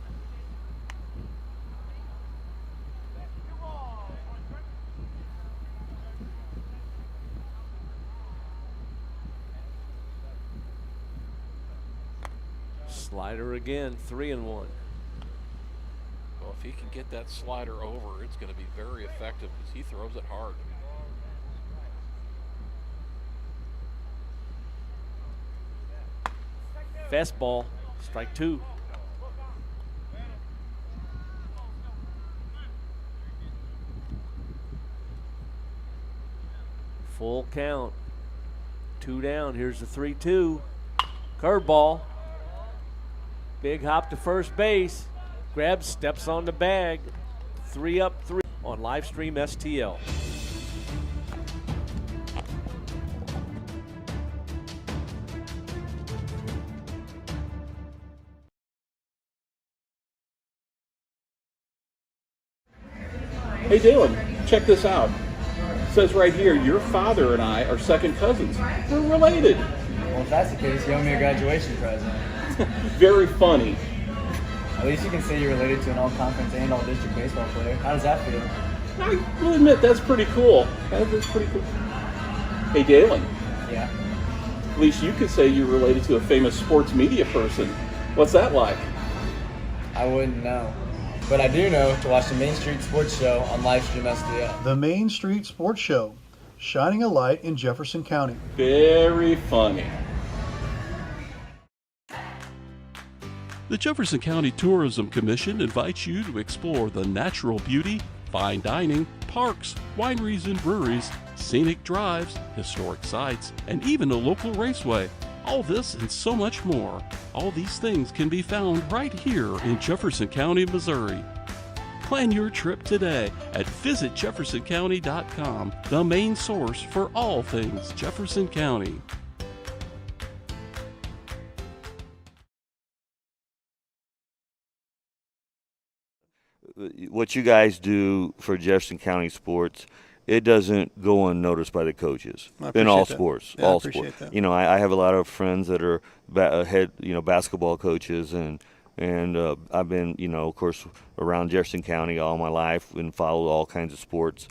Slider again, 3-1. Well, if he can get that slider over, it's going to be very effective because he throws it hard. Fastball, strike 2. Full count. 2 down. Here's the 3-2. Curveball. Big hop to first base. Grabs, steps on the bag. 3 up, 3 on Livestream STL. Hey Dalen, check this out. It says right here, your father and I are second cousins. We're related. Well, if that's the case, you owe me a graduation present. Very funny. At least you can say you're related to an all-conference and all-district baseball player. How does that feel? I will admit, that's pretty cool. That is pretty cool. Hey Dalen, Yeah. at least you could say you're related to a famous sports media person. What's that like? I wouldn't know. But I do know to watch the Main Street Sports Show on Livestream STL. The Main Street Sports Show, shining a light in Jefferson County. Very funny. The Jefferson County Tourism Commission invites you to explore the natural beauty, fine dining, parks, wineries and breweries, scenic drives, historic sites, and even a local raceway. All this and so much more. All these things can be found right here in Jefferson County, Missouri. Plan your trip today at visitjeffersoncounty.com, the main source for all things Jefferson County. What you guys do for Jefferson County sports, it doesn't go unnoticed by the coaches in all sports. Yeah, I all appreciate sports. that. You know, I have a lot of friends that are head, basketball coaches, and I've been, of course, around Jefferson County all my life and followed all kinds of sports,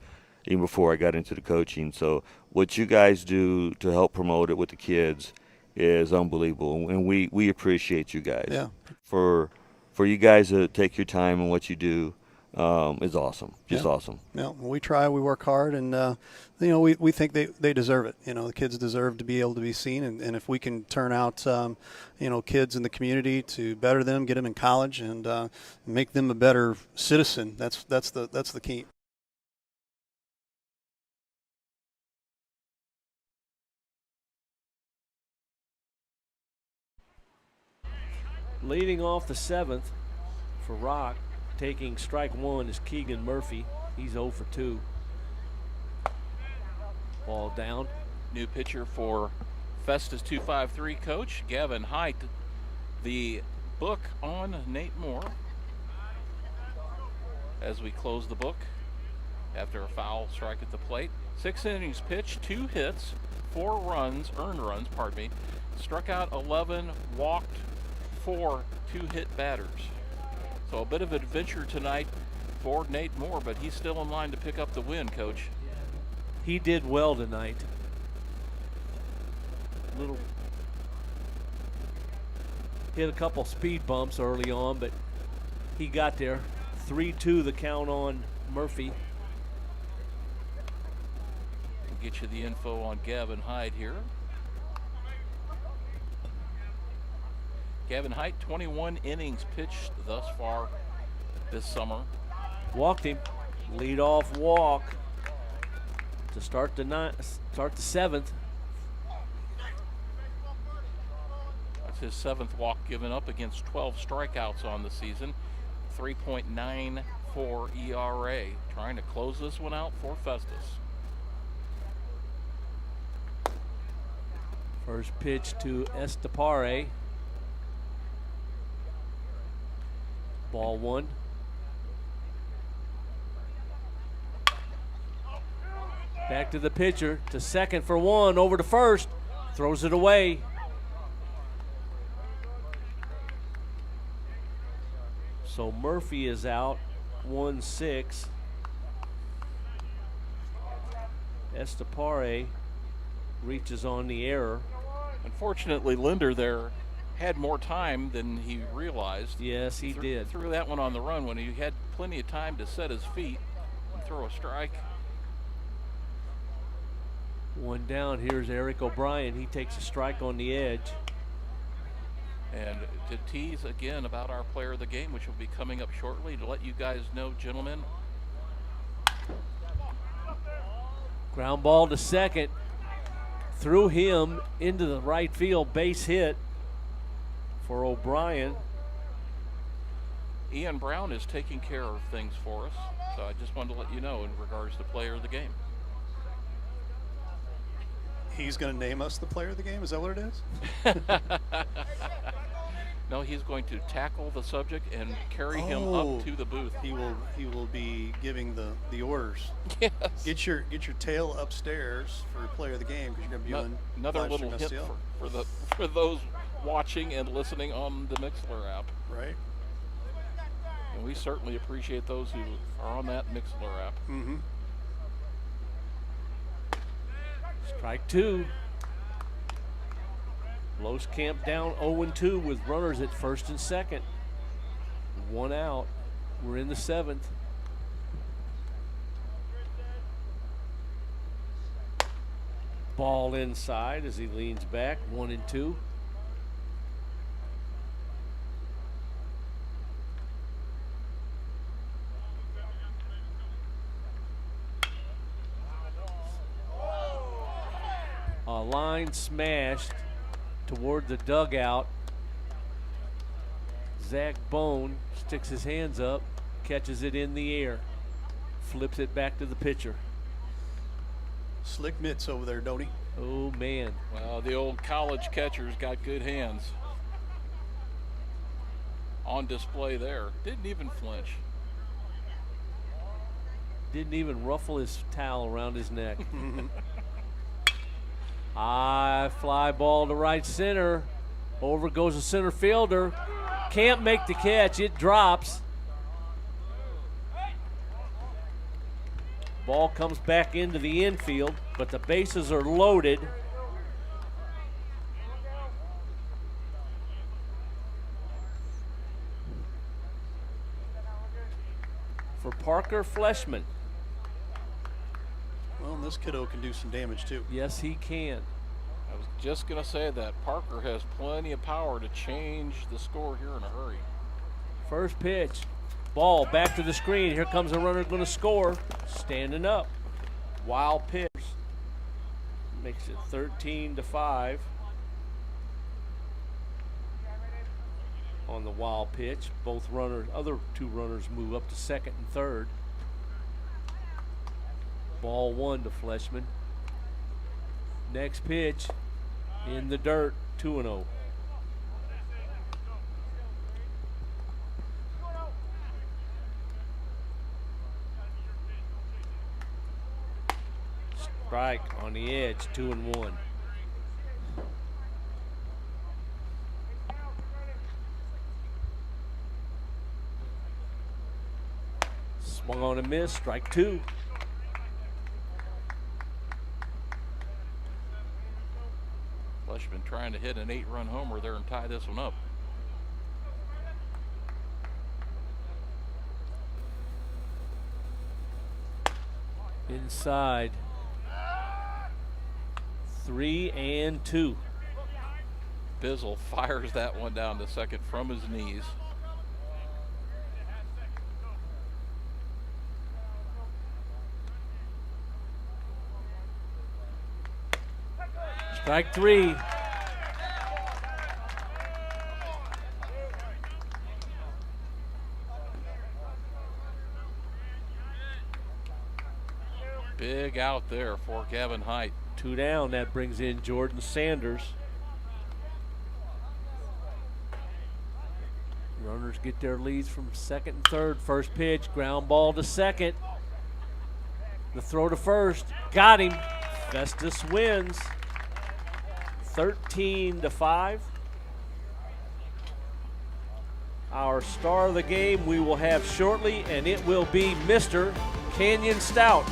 even before I got into the coaching. So what you guys do to help promote it with the kids is unbelievable, and we appreciate you guys. Yeah. For you guys to take your time and what you do is awesome. Just awesome. Yeah, well, we try, we work hard, and we think they deserve it. The kids deserve to be able to be seen, and if we can turn out kids in the community to better them, get them in college, and make them a better citizen, that's the key. Leading off the 7th for Rock, taking strike 1 is Keegan Murphy. He's 0 for 2. Ball down. New pitcher for Festus 253 coach Gavin Height. The book on Nate Moore as we close the book after a foul strike at the plate. 6 innings pitched, 2 hits, 4 runs, earned runs, struck out 11, walked 4 2-hit batters. So a bit of adventure tonight for Nate Moore, but he's still in line to pick up the win, Coach. He did well tonight. Hit a couple speed bumps early on, but he got there. 3-2 the count on Murphy. We'll get you the info on Gavin Hyde here. Gavin Height, 21 innings pitched thus far this summer. Walked him. Lead-off walk to start the 7th. That's his 7th walk given up against 12 strikeouts on the season. 3.94 ERA. Trying to close this one out for Festus. First pitch to Estepare. Ball 1. Back to the pitcher, to second for 1, over to first, throws it away. So Murphy is out, 1-6. Estepare reaches on the error. Unfortunately, Linder there had more time than he realized. Yes, he did. Threw that one on the run when he had plenty of time to set his feet and throw a strike. 1 down. Here's Eric O'Brien. He takes a strike on the edge. And to tease again about our player of the game, which will be coming up shortly, to let you guys know, gentlemen. Ground ball to second. Threw him into the right field, base hit for O'Brien. Ian Brown is taking care of things for us, so I just wanted to let you know in regards to player of the game. He's going to name us the player of the game? Is that what it is? No, he's going to tackle the subject and carry him up to the booth. He will be giving the orders. Yes. Get your tail upstairs for player of the game because you're going to be on Another live little stream hint STL. for those watching and listening on the Mixlr app. Right. And we certainly appreciate those who are on that Mixlr app. Mm-hmm. Strike two. Loskamp down 0-2 with runners at first and second. One out. We're in the seventh. Ball inside as he leans back. 1-2. A line smashed toward the dugout. Zach Bone sticks his hands up, catches it in the air, flips it back to the pitcher. Slick mitts over there, don't he? Oh, man. Well, the old college catcher's got good hands. On display there. Didn't even flinch. Didn't even ruffle his towel around his neck. High fly ball to right center. Over goes the center fielder. Can't make the catch. It drops. Ball comes back into the infield, but the bases are loaded. For Parker Fleshman. Well, this kiddo can do some damage too. Yes, he can. I was just going to say that. Parker has plenty of power to change the score here in a hurry. First pitch. Ball back to the screen. Here comes a runner going to score. Standing up. Wild pitch. Makes it 13-5. On the wild pitch. Both runners, other two runners move up to second and third. Ball one to Fleshman. Next pitch in the dirt, 2-0. Strike on the edge, 2-1. Swung on a miss, strike two. Fleshman trying to hit an 8-run homer there and tie this one up. Inside. 3-2. Bizzle fires that one down to second from his knees. Strike three. Big out there for Gavin Height. Two down. That brings in Jordan Sanders. Runners get their leads from second and third. First pitch, ground ball to second. The throw to first. Got him. Festus wins. 13-5. Our star of the game we will have shortly, and it will be Mr. Canyon Stout.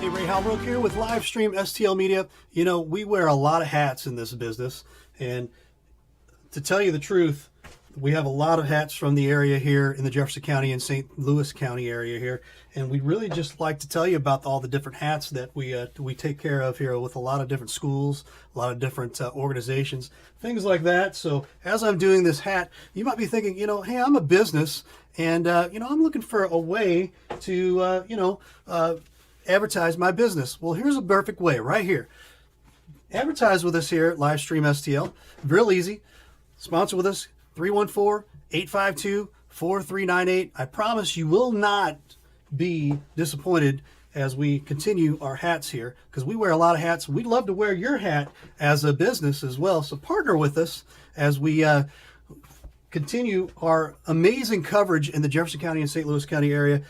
Hey, Ray Halbrook here with Livestream STL Media. You know, we wear a lot of hats in this business, and to tell you the truth, we have a lot of hats from the area here in the Jefferson County and St. Louis County area here, and we'd really just like to tell you about all the different hats that we take care of here with a lot of different schools, a lot of different organizations, things like that. So as I'm doing this hat, you might be thinking, hey, I'm a business, and I'm looking for a way to advertise my business. Well, here's a perfect way right here. Advertise with us here at Livestream STL. Real easy. Sponsor with us, 314-852-4398. I promise you will not be disappointed as we continue our hats here, because we wear a lot of hats. We'd love to wear your hat as a business as well. So partner with us as we continue our amazing coverage in the Jefferson County and St. Louis County area.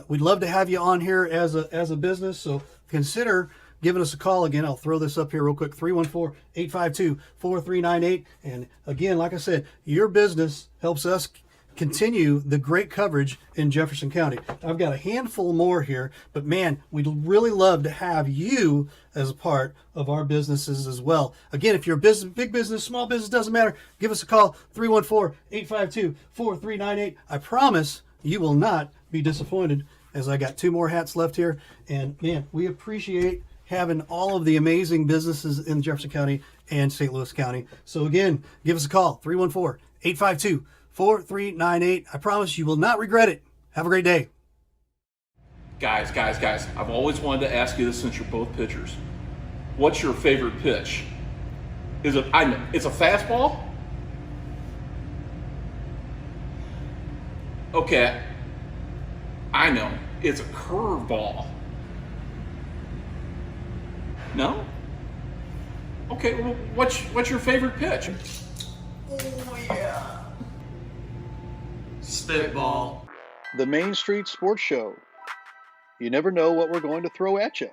We'd love to have you on here as a business. So consider giving us a call. Again, I'll throw this up here real quick, 314-852-4398. And again, like I said, your business helps us continue the great coverage in Jefferson County. I've got a handful more here, but man, we'd really love to have you as a part of our businesses as well. Again, if you're a business, big business, small business, doesn't matter, give us a call, 314-852-4398. I promise you will not be disappointed, as I got 2 more hats left here. And man, we appreciate having all of the amazing businesses in Jefferson County and St. Louis County. So again, give us a call, 314-852-4398. I promise you will not regret it. Have a great day. Guys, I've always wanted to ask you this since you're both pitchers. What's your favorite pitch? It's a fastball? Okay, I know. It's a curveball. No? Okay, well, what's your favorite pitch? Oh yeah. Spitball. The Main Street Sports Show. You never know what we're going to throw at you.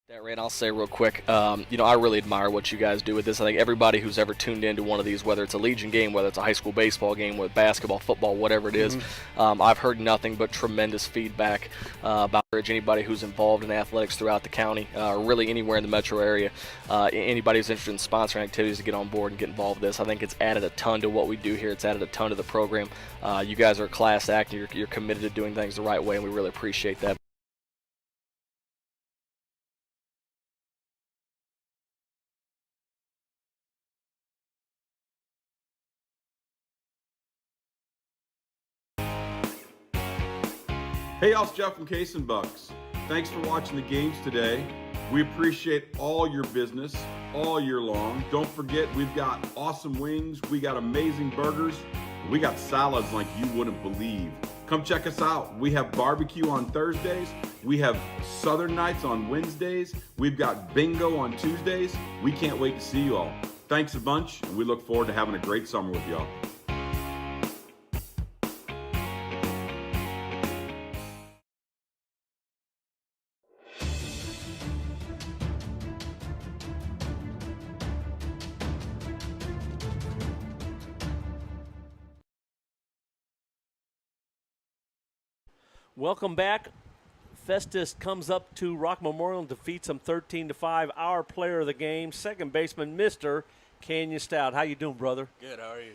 That Ray, and I'll say real quick, I really admire what you guys do with this. I think everybody who's ever tuned into one of these, whether it's a Legion game, whether it's a high school baseball game, with basketball, football, whatever it is, I've heard nothing but tremendous feedback about anybody who's involved in athletics throughout the county, or really anywhere in the metro area. Anybody who's interested in sponsoring activities to get on board and get involved with this, I think it's added a ton to what we do here. It's added a ton to the program. You guys are a class act. You're committed to doing things the right way, and we really appreciate that. Hey, y'all, it's Jeff from Case and Bucks. Thanks for watching the games today. We appreciate all your business all year long. Don't forget, we've got awesome wings, we got amazing burgers, we got salads like you wouldn't believe. Come check us out. We have barbecue on Thursdays, we have Southern nights on Wednesdays, we've got bingo on Tuesdays. We can't wait to see you all. Thanks a bunch, and we look forward to having a great summer with y'all. Welcome back. Festus comes up to Rock Memorial and defeats them 13-5. Our player of the game, second baseman, Mr. Canyon Stout. How you doing, brother? Good. How are you?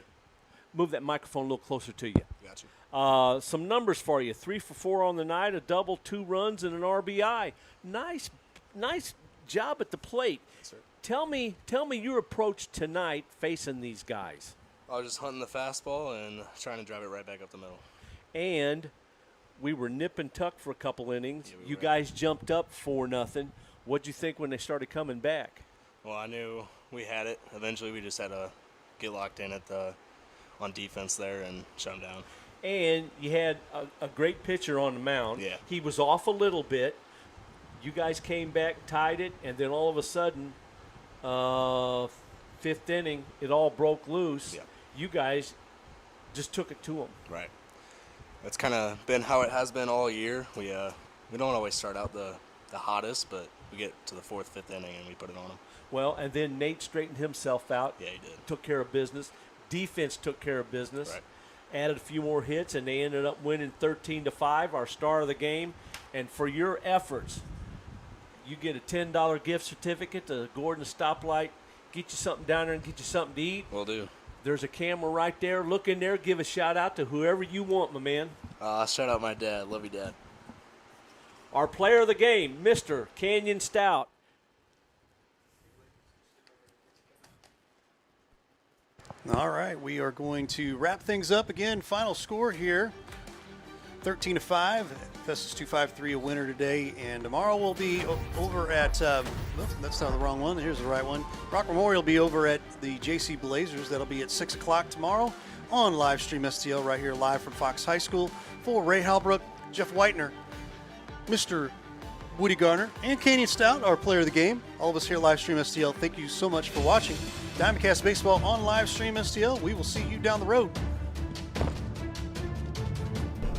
Move that microphone a little closer to you. Got you. Some numbers for you. 3 for 4 on the night, a double, 2 runs, and an RBI. Nice job at the plate. Yes, sir. Tell me your approach tonight facing these guys. I was just hunting the fastball and trying to drive it right back up the middle. And we were nip and tuck for a couple innings. Yeah, you guys jumped up 4-0. What'd you think when they started coming back? Well, I knew we had it. Eventually, we just had to get locked in on defense there and shut them down. And you had a great pitcher on the mound. Yeah. He was off a little bit. You guys came back, tied it, and then all of a sudden, 5th inning, it all broke loose. Yeah. You guys just took it to them. Right. That's kind of been how it has been all year. We don't always start out the hottest, but we get to the 4th, 5th inning, and we put it on them. Well, and then Nate straightened himself out. Yeah, he did. Took care of business. Defense took care of business. Right. Added a few more hits, and they ended up winning 13-5, our star of the game. And for your efforts, You get a $10 gift certificate to Gordon Stoplight. Get you something down there and get you something to eat. Will do. There's a camera right there. Look in there. Give a shout out to whoever you want, my man. I'll shout out my dad. Love you, Dad. Our player of the game, Mr. Canyon Stout. All right, we are going to wrap things up again. Final score here, 13-5. Festus 253 a winner today, and tomorrow we'll be over at. That's not the wrong one. Here's the right one. Rock Memorial will be over at the JC Blazers. That'll be at 6 o'clock tomorrow on Livestream STL right here live from Fox High School. For Ray Halbrook, Jeff Whitener, Mr. Woody Garner, and Canyon Stout, our player of the game. All of us here at Livestream STL, thank you so much for watching DIAMONDCAST Baseball on Livestream STL. We will see you down the road.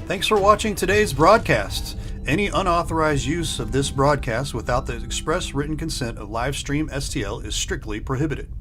Thanks for watching today's broadcast. Any unauthorized use of this broadcast without the express written consent of Livestream STL is strictly prohibited.